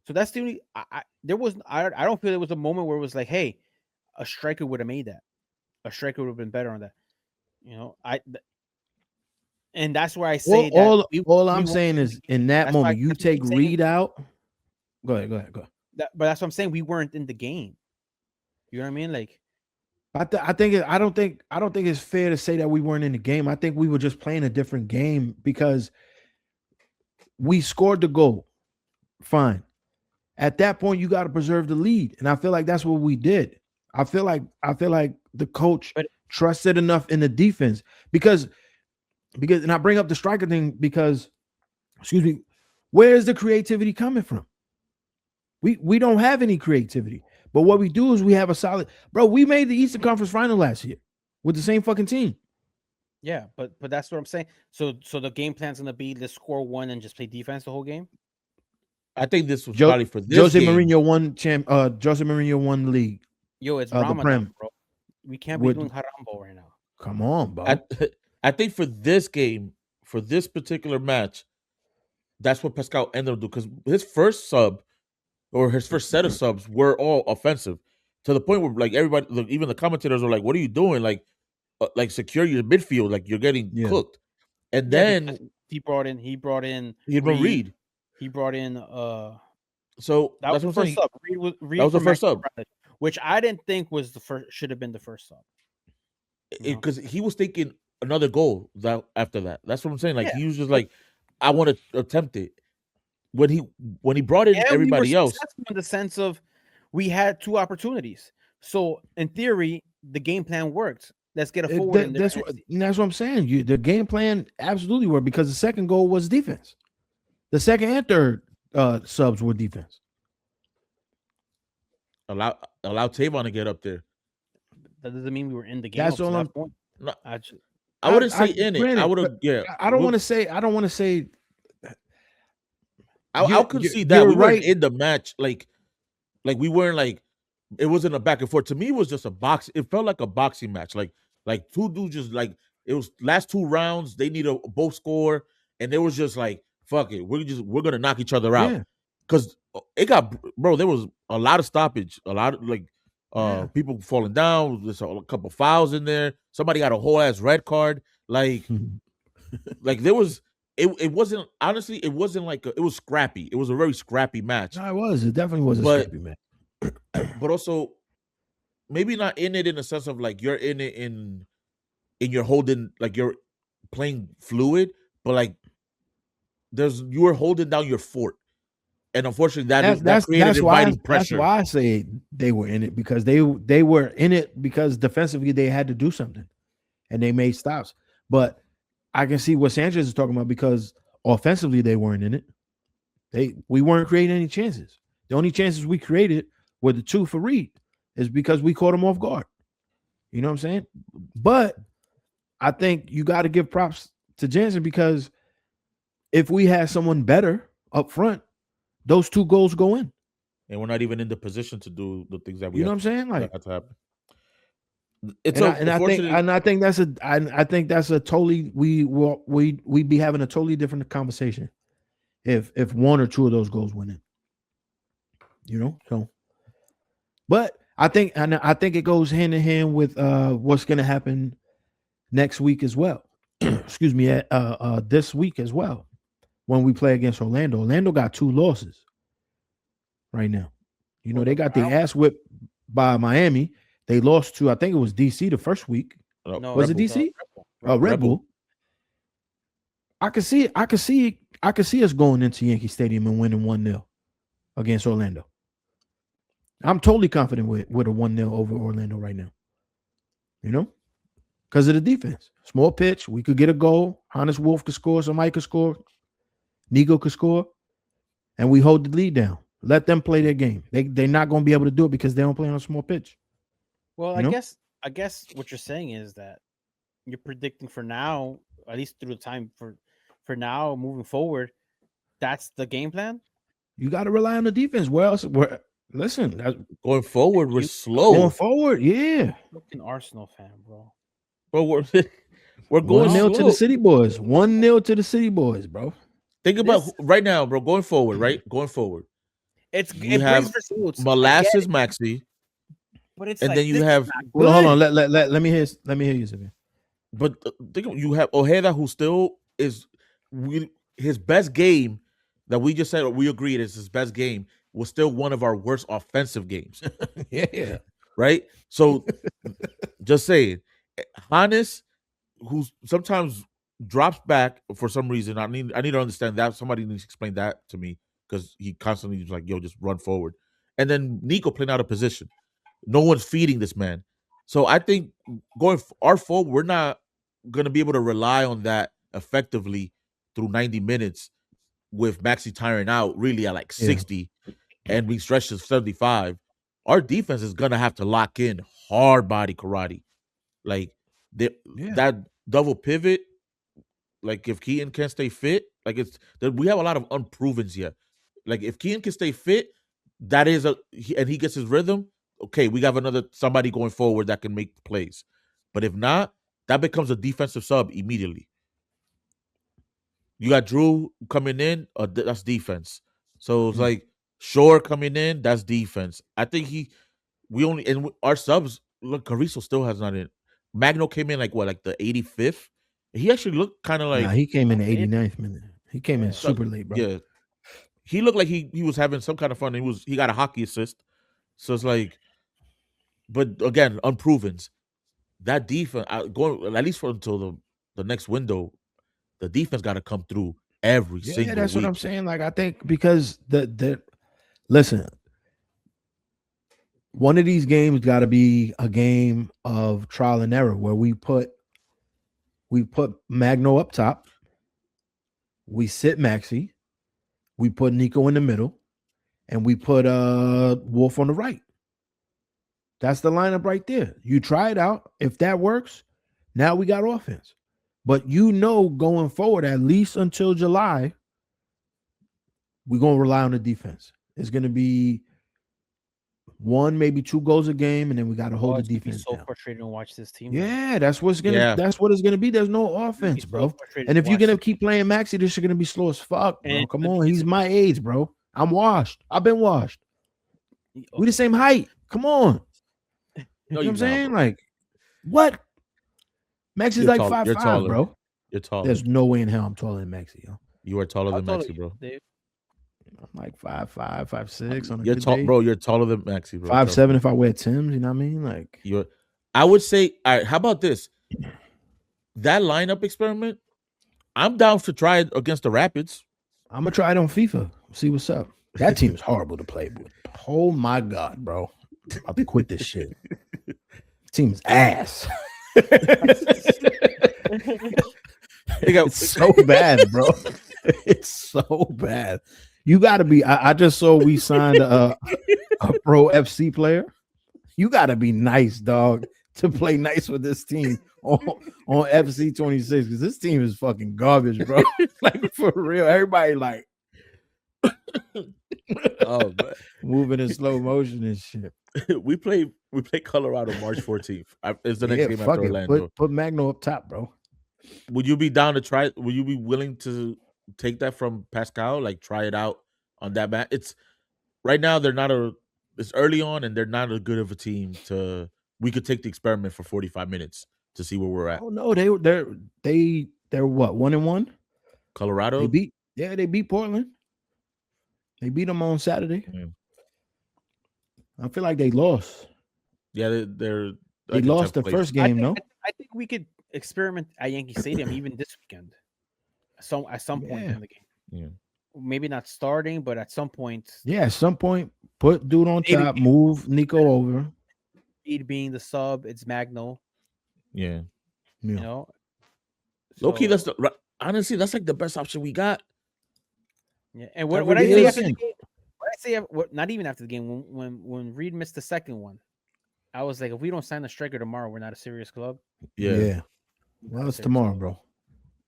So that's the only. I don't feel there was a moment where it was like, hey, a striker would have made that. A striker would have been better on that. You know, and that's where I say all I'm saying is in that moment, you take Reed out. Go ahead. But that's what I'm saying. We weren't in the game. You know what I mean? Like, I don't think it's fair to say that we weren't in the game. I think we were just playing a different game because we scored the goal. Fine. At that point, you got to preserve the lead, and I feel like that's what we did. I feel like the coach trusted enough in the defense because, and I bring up the striker thing because, where is the creativity coming from? We don't have any creativity. But what we do is we have a solid, bro. We made the Eastern Conference Final last year with the same fucking team. Yeah, but that's what I'm saying. So the game plan's gonna be let's score 1 and just play defense the whole game. I think this was probably for this Jose game. Mourinho won Jose Mourinho won the league. Yo, it's Ramadan, bro. We can't be doing harambo right now. Come on, bro. I think for this game, for this particular match, that's what Pascal ended up doing because his first sub or his first set of subs were all offensive to the point where like everybody, even the commentators were like, "What are you doing? Like secure your midfield. Like you're getting cooked." And then he brought in Reed. He brought in so that was the first sub. Reed that was the first sub, which I didn't think was the first. Should have been the first sub because he was thinking another goal after that. That's what I'm saying. Like he was just like, I want to attempt it. When he brought in everybody else, in the sense of we had 2 opportunities. So in theory, the game plan worked. Let's get a forward. That's what I'm saying. The game plan absolutely worked because the second goal was defense. The second and third subs were defense. Allow TAYVON to get up there. That doesn't mean we were in the game. That's all I'm. No, I wouldn't say in it. I would have. Yeah. I don't want to say. I don't want to say. I'll concede that we weren't in the match. Like we weren't like it wasn't a back and forth. To me, it was just a box. It felt like a boxing match. Like two dudes just like it was last 2 rounds. They need a both score, and it was just like fuck it. We're gonna knock each other out because it got bro. There was a lot of stoppage, a lot of like people falling down. There's a couple fouls in there. Somebody got a whole ass red card. Like like there was. It wasn't honestly. It wasn't like it was scrappy. It was a very scrappy match. No, it was. It definitely was a scrappy match. But also, maybe not in it in the sense of like you're in it in your holding like you're playing fluid, but like you were holding down your fort, and unfortunately that created inviting pressure. That's why I say they were in it because they were in it because defensively they had to do something, and they made stops. But I can see what Sanchez is talking about because offensively they weren't in it. We weren't creating any chances. The only chances we created were the 2 for Reed. Is because we caught him off guard. You know what I'm saying? But I think you got to give props to Jansen because if we had someone better up front, those 2 goals go in. And we're not even in the position to do the things that we you know what I'm saying? Like had to happen. I think that's a totally we'd be having a totally different conversation if 1 or 2 of those goals went in. You know, so but I think it goes hand in hand with what's going to happen next week as well. Excuse me, this week as well when we play against Orlando. Orlando got 2 losses right now. You know, they got their ass whipped by Miami. They lost to, I think it was DC the first week. No, was it DC? Red Bull. I could see us going into Yankee Stadium and winning 1-0 against Orlando. I'm totally confident with a 1-0 over Orlando right now. You know? Because of the defense. Small pitch. We could get a goal. Hannes Wolf could score. Somebody could score. Nigo could score. And we hold the lead down. Let them play their game. They're not going to be able to do it because they don't play on a small pitch. Well, I guess what you're saying is that you're predicting for now, at least through the time for now, moving forward, that's the game plan. You got to rely on the defense. Listen, going forward, we're slow. Going forward, yeah. Fucking Arsenal fan, bro. But we're going 1-0 to the City Boys. 1-0 to the City Boys, bro. Think about right now, bro. Going forward, right? Going forward. It brings results. Molasses Maxi. But it's and like, then you have hold on. Let me hear you, Xavier. But think you have Ojeda, who still is his best game that we just said we agreed is his best game was still one of our worst offensive games. Yeah. Right? So just saying, Hannes, who sometimes drops back for some reason. I need to understand that. Somebody needs to explain that to me because he constantly is like, yo, just run forward. And then Nico playing out of position. No one's feeding this man. So I think going our forward, we're not going to be able to rely on that effectively through 90 minutes with Maxi tiring out really at like 60 and we stretch to 75. Our defense is going to have to lock in hard body karate. Like that double pivot, like if Keaton can't stay fit, like we have a lot of unprovens yet. Like if Keaton can stay fit, and he gets his rhythm, okay, we have somebody going forward that can make plays. But if not, that becomes a defensive sub immediately. You got Drew coming in, that's defense. So it's like Shore coming in, that's defense. I think our subs, look, Carrizo still has not in. Magno came in like the 85th? He actually looked kind of like... Nah, he came in the 89th minute. He came in super late, bro. Yeah. He looked like he was having some kind of fun. He got a hockey assist. So it's like... But again, unprovens. That defense, going at least until the next window, the defense got to come through every single week. Yeah, that's what I'm saying. Like, I think because listen, one of these games got to be a game of trial and error where we put Magno up top, we sit Maxi, we put Nico in the middle, and we put Wolf on the right. That's the lineup right there. You try it out. If that works, now we got offense. But going forward, at least until July, we're going to rely on the defense. It's going to be 1, maybe 2 goals a game, and then we got to hold the defense so down. frustrating to watch this team. Yeah, that's what it's gonna be. There's no offense, bro. And if you're gonna keep playing Maxi, this shit gonna be slow as fuck, bro. Come on, he's my age, bro. I'm washed. I've been washed. We the same height. Come on. You know what I'm saying? Bro. Like, what? Maxi's like 5'5", bro. You're tall. There's no way in hell I'm taller than Maxi, yo. You are taller than Maxi, bro. Dave. I'm like 5'5", 5'6" on a You're good tall, day. bro. You're taller than Maxi, bro. 5'7" if I wear Timbs. You know what I mean? Like, I would say, all right, how about this? That lineup experiment, I'm down to try it against the Rapids. I'm gonna try it on FIFA. See what's up. That team is horrible to play with. Oh my god, bro! I'm about to quit this shit. Team's ass. It's so bad, bro. It's so bad. You got to be. I just saw we signed a pro FC player. You got to be nice, dog, to play nice with this team on FC 26 because this team is fucking garbage, bro. Like for real, everybody like man. Moving in slow motion and shit. We play Colorado March 14th. It's the next game after Orlando. Put Magno up top, bro. Would you be down to try it? Would you be willing to take that from Pascal? Like try it out on that match? It's right now it's early on and they're not as good of a team we could take the experiment for 45 minutes to see where we're at. Oh no, they're what, 1-1? Colorado? They beat Portland. They beat them on Saturday. Mm. I feel like they lost. Yeah, they lost the first game. I think we could experiment at Yankee Stadium even this weekend. So at some point in the game. Yeah. Maybe not starting, but at some point. Yeah, at some point, put dude on top, move Nico over. Reed being the sub, it's Magno. Yeah. You know. Low-key, honestly, that's like the best option we got. Yeah, and what I say after the game, not even after the game, when Reed missed the second one, I was like, if we don't sign the striker tomorrow, we're not a serious club. Yeah. Well, it's tomorrow, bro.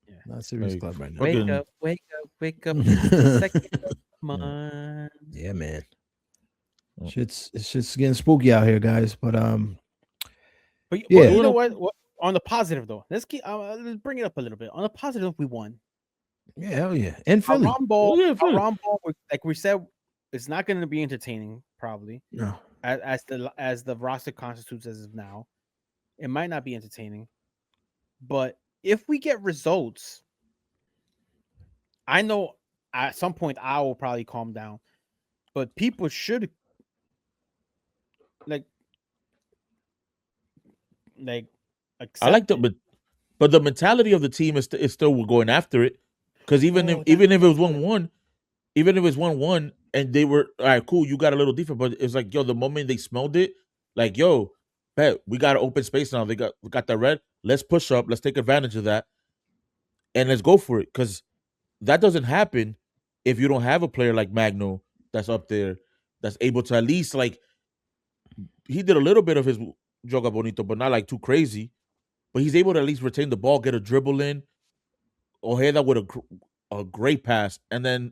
Yeah, not a serious club right now. Wake up. Second, come on. Yeah, man. Shit's getting spooky out here, guys. But you know what? On the positive though, let's bring it up a little bit. On the positive, we won. Yeah, hell yeah. And Philly. Our ball, like we said, it's not going to be entertaining. Probably. No. As the roster constitutes as of now, it might not be entertaining. But if we get results, I know at some point I will probably calm down. But people should like I like but the mentality of the team is still going after it. Because even if it was 1-1, even if it's 1-1 and they were all right, cool, you got a little different, but it's like, yo, the moment they smelled it, like, yo, bet we got an open space now. We got that red. Let's push up. Let's take advantage of that, and let's go for it. Because that doesn't happen if you don't have a player like Magno that's up there that's able to at least like he did a little bit of his joga bonito, but not like too crazy. But he's able to at least retain the ball, get a dribble in. Ojeda with a great pass, and then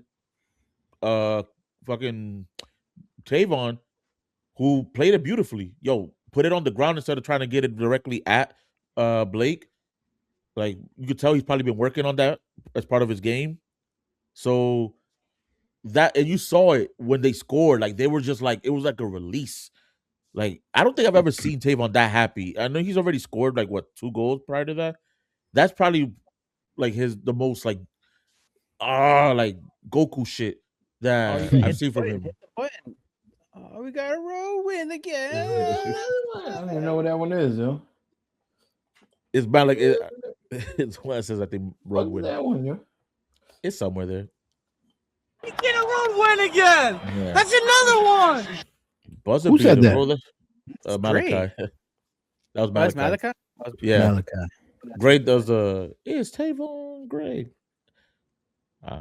fucking TAYVON, who played it beautifully. Yo, put it on the ground instead of trying to get it directly at Blake. Like, you could tell he's probably been working on that as part of his game. So that, and you saw it when they scored. Like, they were just like, it was like a release. Like, I don't think I've ever seen TAYVON that happy. I know he's already scored like 2 goals prior to that. That's probably like the most like Goku shit that I've seen from him. We got a road win again. I don't even know what that one is, yo. It's about like it's one that says I think road win. That one, yo? It's somewhere there. We get a road win again. Yeah. That's another one. Buzzer Who said that? Malachi. That was Malachi. Malachi? Yeah. Malachi. Great does it's TAYVON great.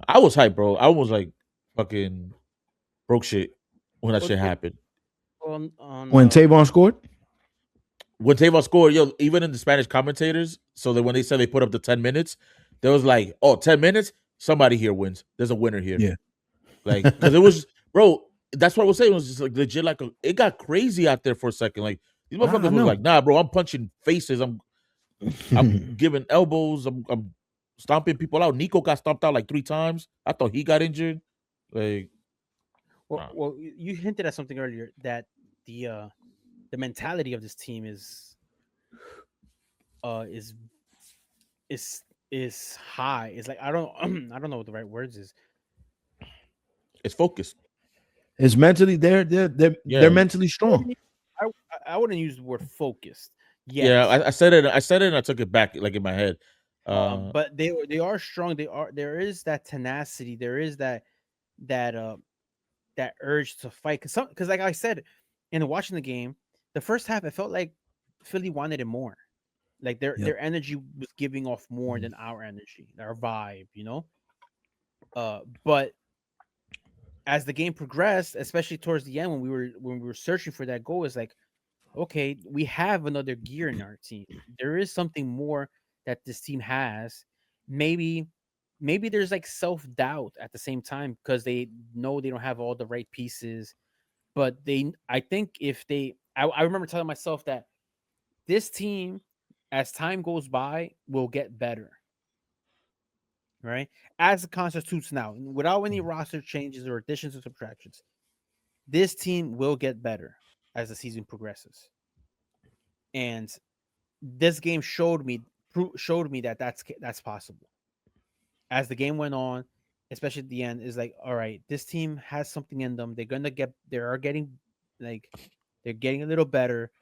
I was hyped, bro. I was like fucking broke shit when that shit happened. When TAYVON scored? When TAYVON scored, yo, even in the Spanish commentators, so that when they said they put up the 10 minutes, there was like, 10 minutes? Somebody here wins. There's a winner here. Yeah. Like, because it was, bro, that's what I was saying. It was just like legit, like it got crazy out there for a second. Like these motherfuckers was like, nah, bro, I'm punching faces. I'm giving elbows. I'm stomping people out. Nico got stomped out like 3 times. I thought he got injured. Like, well, you hinted at something earlier that the mentality of this team is high. It's like I don't know what the right words is. It's focused. It's mentally they're mentally strong. I wouldn't use the word focused. Yet. Yeah, I said it. And I took it back like in my head. But they are strong. There is that tenacity. There is that urge to fight. Because like I said, in watching the game, the first half, it felt like Philly wanted it more. Like their energy was giving off more than our energy, our vibe, you know. But as the game progressed, especially towards the end, when we were searching for that goal, it's like, okay, we have another gear in our team. There is something more that this team has. Maybe there's like self-doubt at the same time because they know they don't have all the right pieces. But I think I remember telling myself that this team, as time goes by, will get better. Right? As it constitutes now, without any roster changes or additions or subtractions, this team will get better as the season progresses. And this game showed me that that's possible. As the game went on, especially at the end, is like, all right, this team has something in them. They're getting a little better.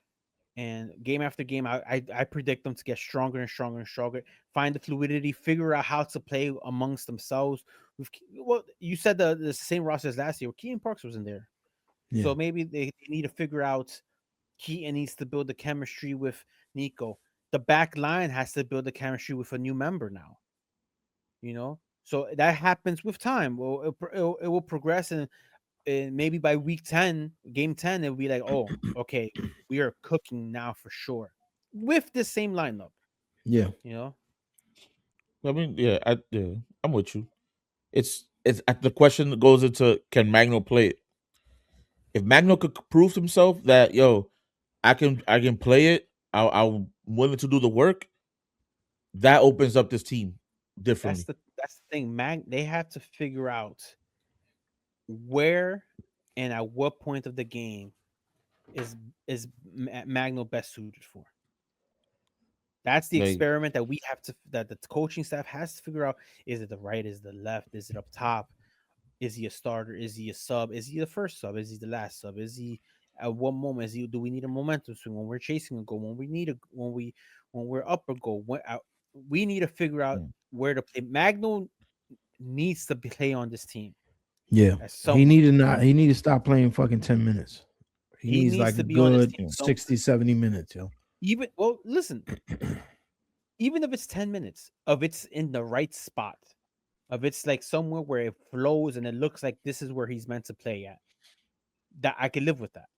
And game after game, I predict them to get stronger and stronger and stronger. Find the fluidity, figure out how to play amongst themselves. Well, you said the same roster as last year. Keaton Parks was in there, so maybe they need to figure out. Keaton needs to build the chemistry with Nico. The back line has to build the chemistry with a new member now. You know, so that happens with time. Well, it will progress, and maybe by week 10, game 10, it'll be like, oh, okay, we are cooking now for sure with the same lineup. Yeah, you know. I mean, I'm with you. It's the question goes into, can Magno play it? If Magno could prove himself that I can play it, I'm willing to do the work. That opens up this team differently. That's the thing. They have to figure out where and at what point of the game is Magno best suited for. That's the experiment that we have that the coaching staff has to figure out. Is it the right? Is it the left? Is it up top? Is he a starter? Is he a sub? Is he the first sub? Is he the last sub? Is he at what moment? Do we need a momentum swing when we're chasing a goal? When we're up a goal? We need to figure out where to play. Magno needs to play on this team. Yeah, he need to stop playing fucking 10 minutes. He needs like a good 60, 70 minutes, yo. Listen, even if it's 10 minutes, if it's in the right spot, if it's like somewhere where it flows and it looks like this is where he's meant to play at, that I could live with that.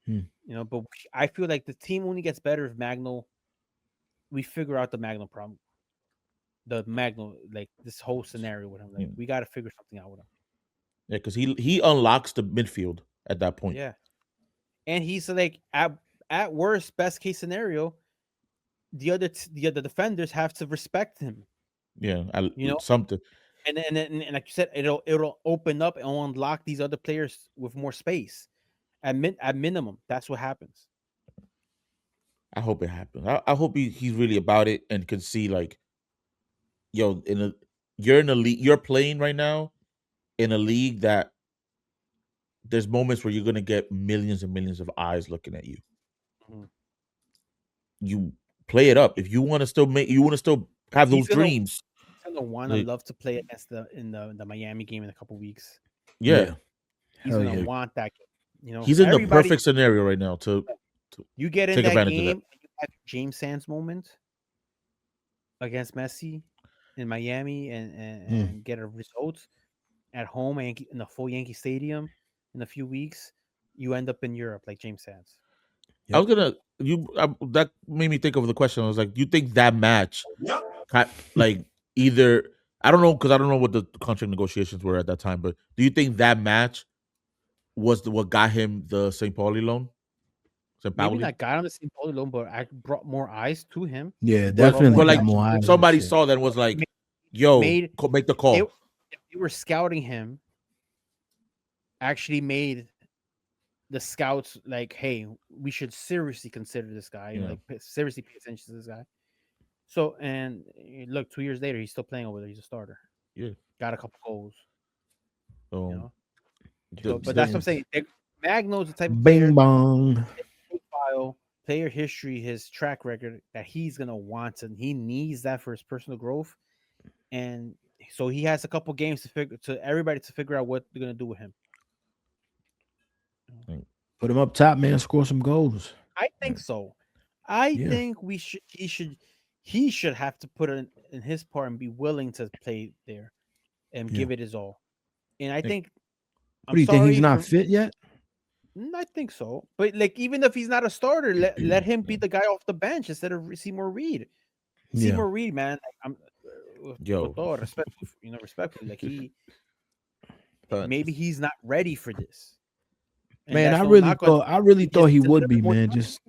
You know, but I feel like the team only gets better if we figure out the Magno problem. The Magno, like this whole scenario with him, like we got to figure something out with him. Yeah, because he unlocks the midfield at that point. Yeah, and he's like at worst, best case scenario, the defenders have to respect him. Yeah, something. And like you said, it'll open up and unlock these other players with more space. At minimum, that's what happens. I hope it happens. I hope he's really about it and can see like, you're in a league, you're playing right now in a league that there's moments where you're gonna get millions and millions of eyes looking at you. You play it up if you want to still have those dreams. He's gonna want to love to play against the Miami game in a couple weeks. Yeah. He's gonna want that. You know, he's in the perfect scenario right now to you get in that game and you have James Sands moment against Messi in Miami and get a result at home in the full Yankee Stadium in a few weeks. You end up in Europe like James Sands. Yep. I was gonna that made me think of the question. I was like, do you think that match, like either I don't know because I don't know what the contract negotiations were at that time, but do you think that match was what got him the St. Pauli loan. St. Maybe Pauli. not got him the St. Pauli loan, but I brought more eyes to him. Yeah, But definitely like got more eyes. somebody saw that and was like, "Yo, make the call." They were scouting him. Actually, made the scouts like, "Hey, we should seriously consider this guy. Like, seriously pay attention to this guy." So, and look, 2 years later, he's still playing over there. He's a starter. Yeah, got a couple goals. So, but that's what I'm saying. Magno's the type of Bing bong profile, player history, his track record that he's gonna want, and he needs that for his personal growth. And so he has a couple games everybody to figure out what they're gonna do with him. Put him up top, man. Score some goals. I think so. I think he should have to put it in his part and be willing to play there and give it his all. And I think. What do you think? He's not fit yet? I think so. But like, even if he's not a starter, let him be the guy off the bench instead of Seymour Reed. Seymour Reed, man. With all respect, respectfully, like maybe he's not ready for this. And man, I really thought he would be, man. Just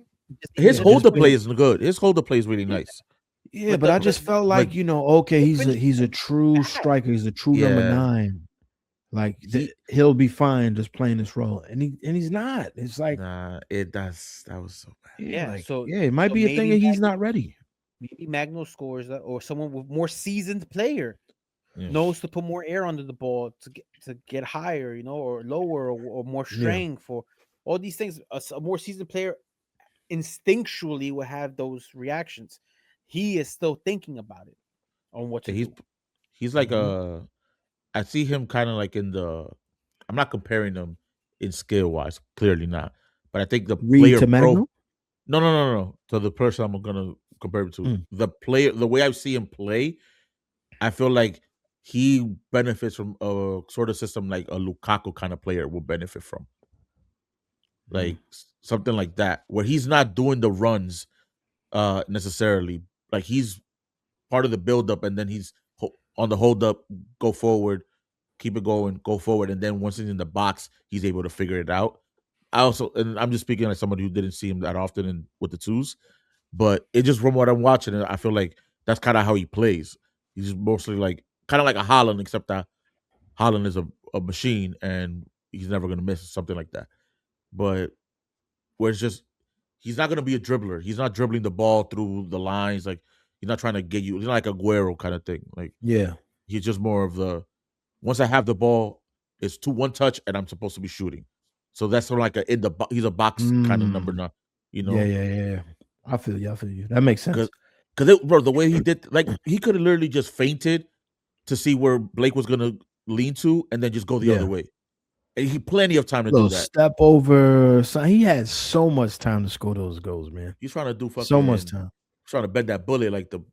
his holder play is good. His holder play is really nice. Yeah, but I just felt like, okay, he's a true striker. He's a true number 9. Like he'll be fine just playing this role, and he's not. It's like that was so bad. Yeah, it might be a thing that he's not ready. Maybe Magno scores that, or someone with more seasoned player knows to put more air under the ball to get higher, or lower, or more strength for all these things. A more seasoned player instinctually will have those reactions. He is still thinking about it on what to do. He's like I see him kind of like in the. I'm not comparing them in skill wise, clearly not. But I think the player to Magno? No. To the person I'm gonna compare him to, the player, the way I see him play, I feel like he benefits from a sort of system like a Lukaku kind of player will benefit from, like something like that, where he's not doing the runs necessarily. Like he's part of the build up, and then he's on the hold up, go forward, keep it going, go forward, and then once he's in the box, he's able to figure it out. And I'm just speaking like somebody who didn't see him that often with the twos, but it just from what I'm watching, I feel like that's kind of how he plays. He's mostly like kind of like a Haaland, except that Haaland is a machine and he's never gonna miss something like that. But where it's just he's not gonna be a dribbler. He's not dribbling the ball through the lines like. He's not trying to get you. He's not like a Aguero kind of thing. Like, he's just more of the. Once I have the ball, it's 1 touch, and I'm supposed to be shooting. So that's sort of like he's a box kind of number 9. Yeah. I feel you. That makes sense. Because bro, the way he did, like he could have literally just fainted to see where Blake was gonna lean to, and then just go the other way. And he plenty of time to do that. Step over. So he had so much time to score those goals, man. He's trying to do so much time. Trying to bend that bullet like the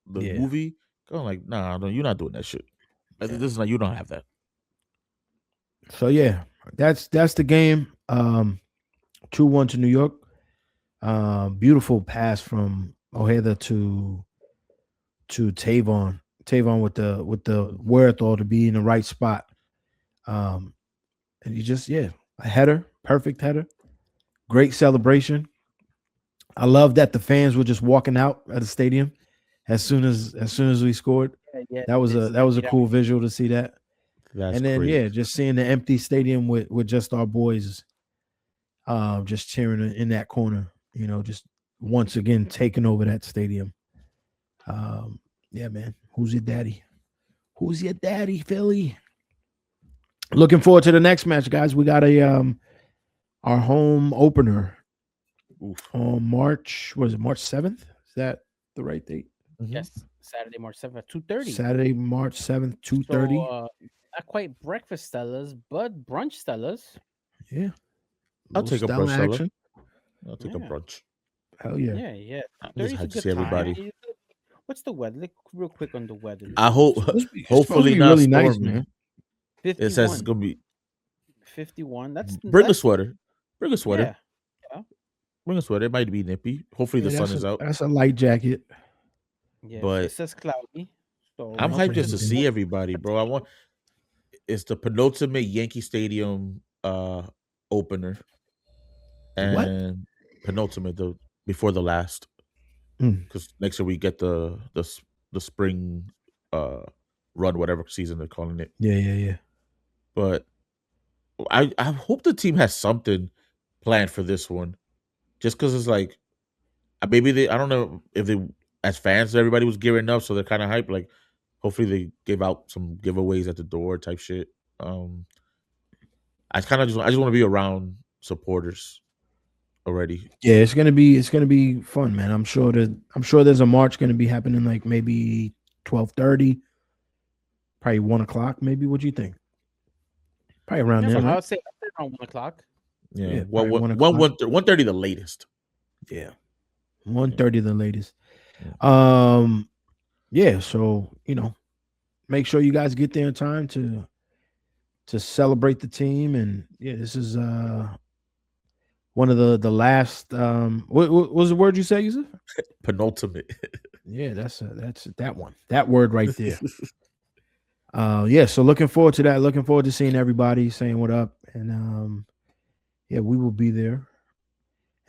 movie. Going like, nah, no, you're not doing that shit. This is like you don't have that. So that's the game. 2-1 to New York. Beautiful pass from Ojeda to TAYVON. TAYVON with the wherewithal to be in the right spot. And he just a header, perfect header, great celebration. I love that the fans were just walking out at the stadium as soon as we scored. That was a cool visual to see that. And then just seeing the empty stadium with just our boys just cheering in that corner, just once again taking over that stadium. Man, who's your daddy? Who's your daddy, Philly? Looking forward to the next match, guys. We got our home opener on March 7th? Is that the right date? Yes, Saturday, March 7th at 2:30. Saturday, March 7th, 2:30. So, not quite breakfast Stellas, but brunch Stellas. Yeah. I'll take a brunch action. I'll take a brunch. Hell yeah. Yeah. Just had to see everybody. What's the weather? Look real quick on the weather. I hope hopefully not really stormy. Nice, man. 51. It says it's gonna be 51. Bring a sweater. Bring a sweater. Yeah. Bring a sweater. It might be nippy. Hopefully the sun is out. That's a light jacket. Yeah, but it says cloudy. So I'm hyped just to see everybody, bro. It's the penultimate Yankee Stadium opener What? and penultimate before the last. Because next year we get the spring run, whatever season they're calling it. Yeah. But I hope the team has something planned for this one. Just because it's like maybe I don't know if they as fans everybody was gearing up, so they're kind of hyped. Like hopefully they give out some giveaways at the door type shit. I just want to be around supporters already. Yeah, it's gonna be fun, man. I'm sure there's a march gonna be happening like maybe 12:30, probably 1:00, maybe. What do you think? Probably around there. I Right? would say around 1:00. Yeah, 1:30 the latest. Yeah, 1:30 the latest. Yeah. Yeah. So make sure you guys get there in time to celebrate the team, and yeah, this is one of the last. What was the word you said, Yousef? Penultimate. Yeah, that's that one. That word right there. Yeah. So looking forward to that. Looking forward to seeing everybody, saying what up, and yeah, we will be there,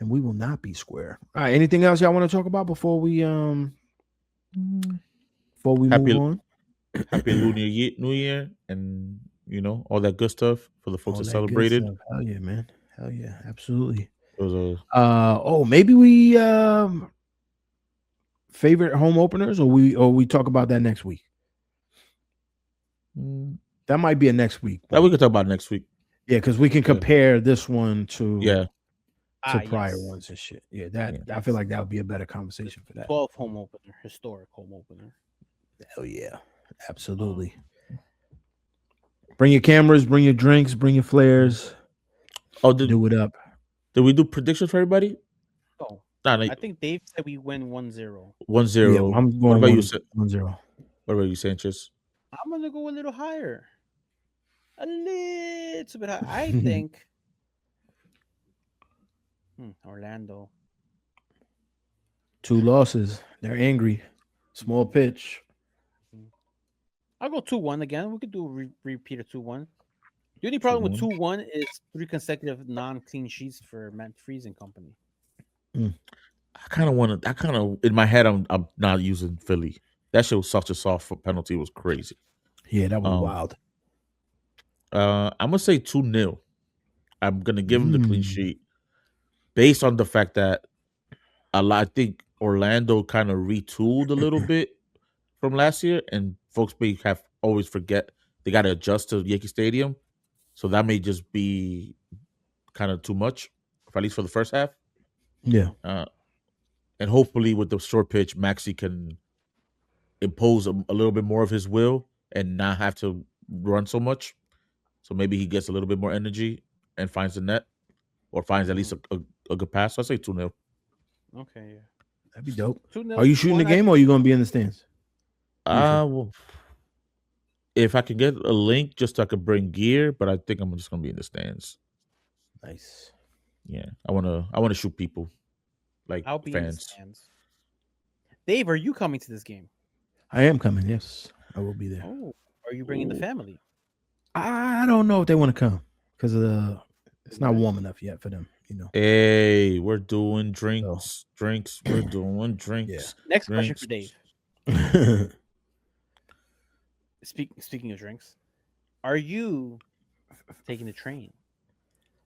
and we will not be square. All right. Anything else y'all want to talk about before we move on? Happy New Year, and all that good stuff for the folks that celebrated. Hell yeah, man. Hell yeah, absolutely. It was maybe we favorite home openers, or we talk about that next week. That might be a next week. That we can talk about next week. Yeah, because we can compare this one to prior ones and shit. Yeah, I feel like that would be a better conversation for that. 12th home opener, historic home opener. Hell yeah, absolutely. Bring your cameras, bring your drinks, bring your flares. Do it up. Did we do predictions for everybody? Oh, I think Dave said we win 1-0. 1-0. Yeah, I'm going 1-0. What about you, Sanchez? I'm gonna go a little higher. A little bit higher. I think Orlando. 2 losses. They're angry. Small pitch. I'll go 2-1 again. We could do a repeat of 2-1. The only problem with 2-1 is 3 consecutive non-clean sheets for Matt Freeze and company. I kind of in my head I'm not using Philly. That shit was such a soft penalty. It was crazy. Yeah, that was wild. I'm gonna say 2-0. I'm gonna give him the clean sheet based on the fact that I think Orlando kind of retooled a little bit from last year, and folks may have always forget they got to adjust to Yankee Stadium, so that may just be kind of too much, at least for the first half. Yeah, and hopefully with the short pitch, Maxey can impose a little bit more of his will and not have to run so much. So maybe he gets a little bit more energy and finds the net, or finds at least a good pass. So I say 2-0. Okay, yeah, that'd be dope. 2-0, are you shooting the game, or are you gonna be in the stands? Well, if I can get a link, just so I could bring gear, but I think I'm just gonna be in the stands. Nice. Yeah, I wanna shoot people, like I'll be fans. in the stands. Dave, are you coming to this game? I am coming. Yes, I will be there. Oh, are you bringing the family? I don't know if they want to come because it's not warm enough yet for them. Hey, we're doing drinks. We're doing drinks. Yeah. Next question for Dave. Speaking of drinks, are you taking the train?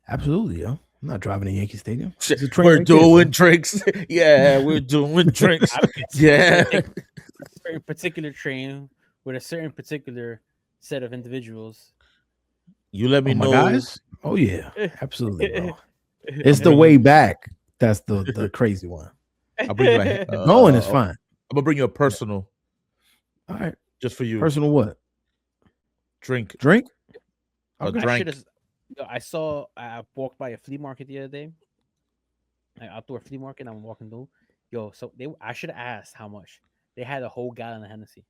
Absolutely, yo. I'm not driving to Yankee Stadium. We're doing drinks. Yeah, we're doing drinks. Yeah. A certain particular train with a certain particular set of individuals. You let me know. Guys? Oh, yeah. Absolutely, bro. It's the way back. That's the crazy one. I'll bring you going is fine. I'm going to bring you a personal. All right. Just for you. Personal what? Drink. Okay. I walked by a flea market the other day. Like outdoor flea market. I'm walking through. So I should have asked how much. They had a whole gallon of Hennessy.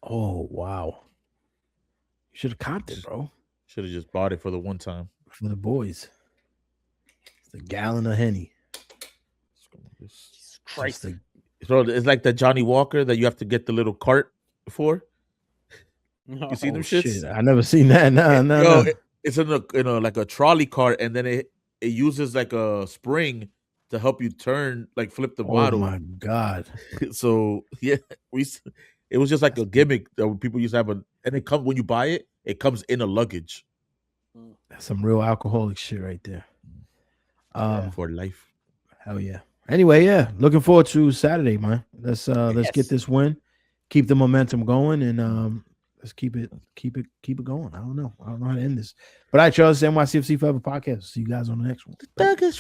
Oh, wow. You should have copped it, bro. Should have just bought it for the one time. For the boys. It's a gallon of Henny. Jesus Christ. So it's like the Johnny Walker that you have to get the little cart for. You see them shits? Shit. I never seen that. No. It's in a like a trolley cart, and then it uses like a spring to help you turn, like flip the bottle. Oh my god! So yeah, it was just like a gimmick that people used to have, and it comes when you buy it. It comes in a luggage. That's some real alcoholic shit right there. For life. Hell yeah. Anyway, yeah, looking forward to Saturday, man. Let's get this win, keep the momentum going, and let's keep it going. I don't know how to end this. But all right, y'all, it's NYCFC Forever Podcast. See you guys on the next one. Thuggish,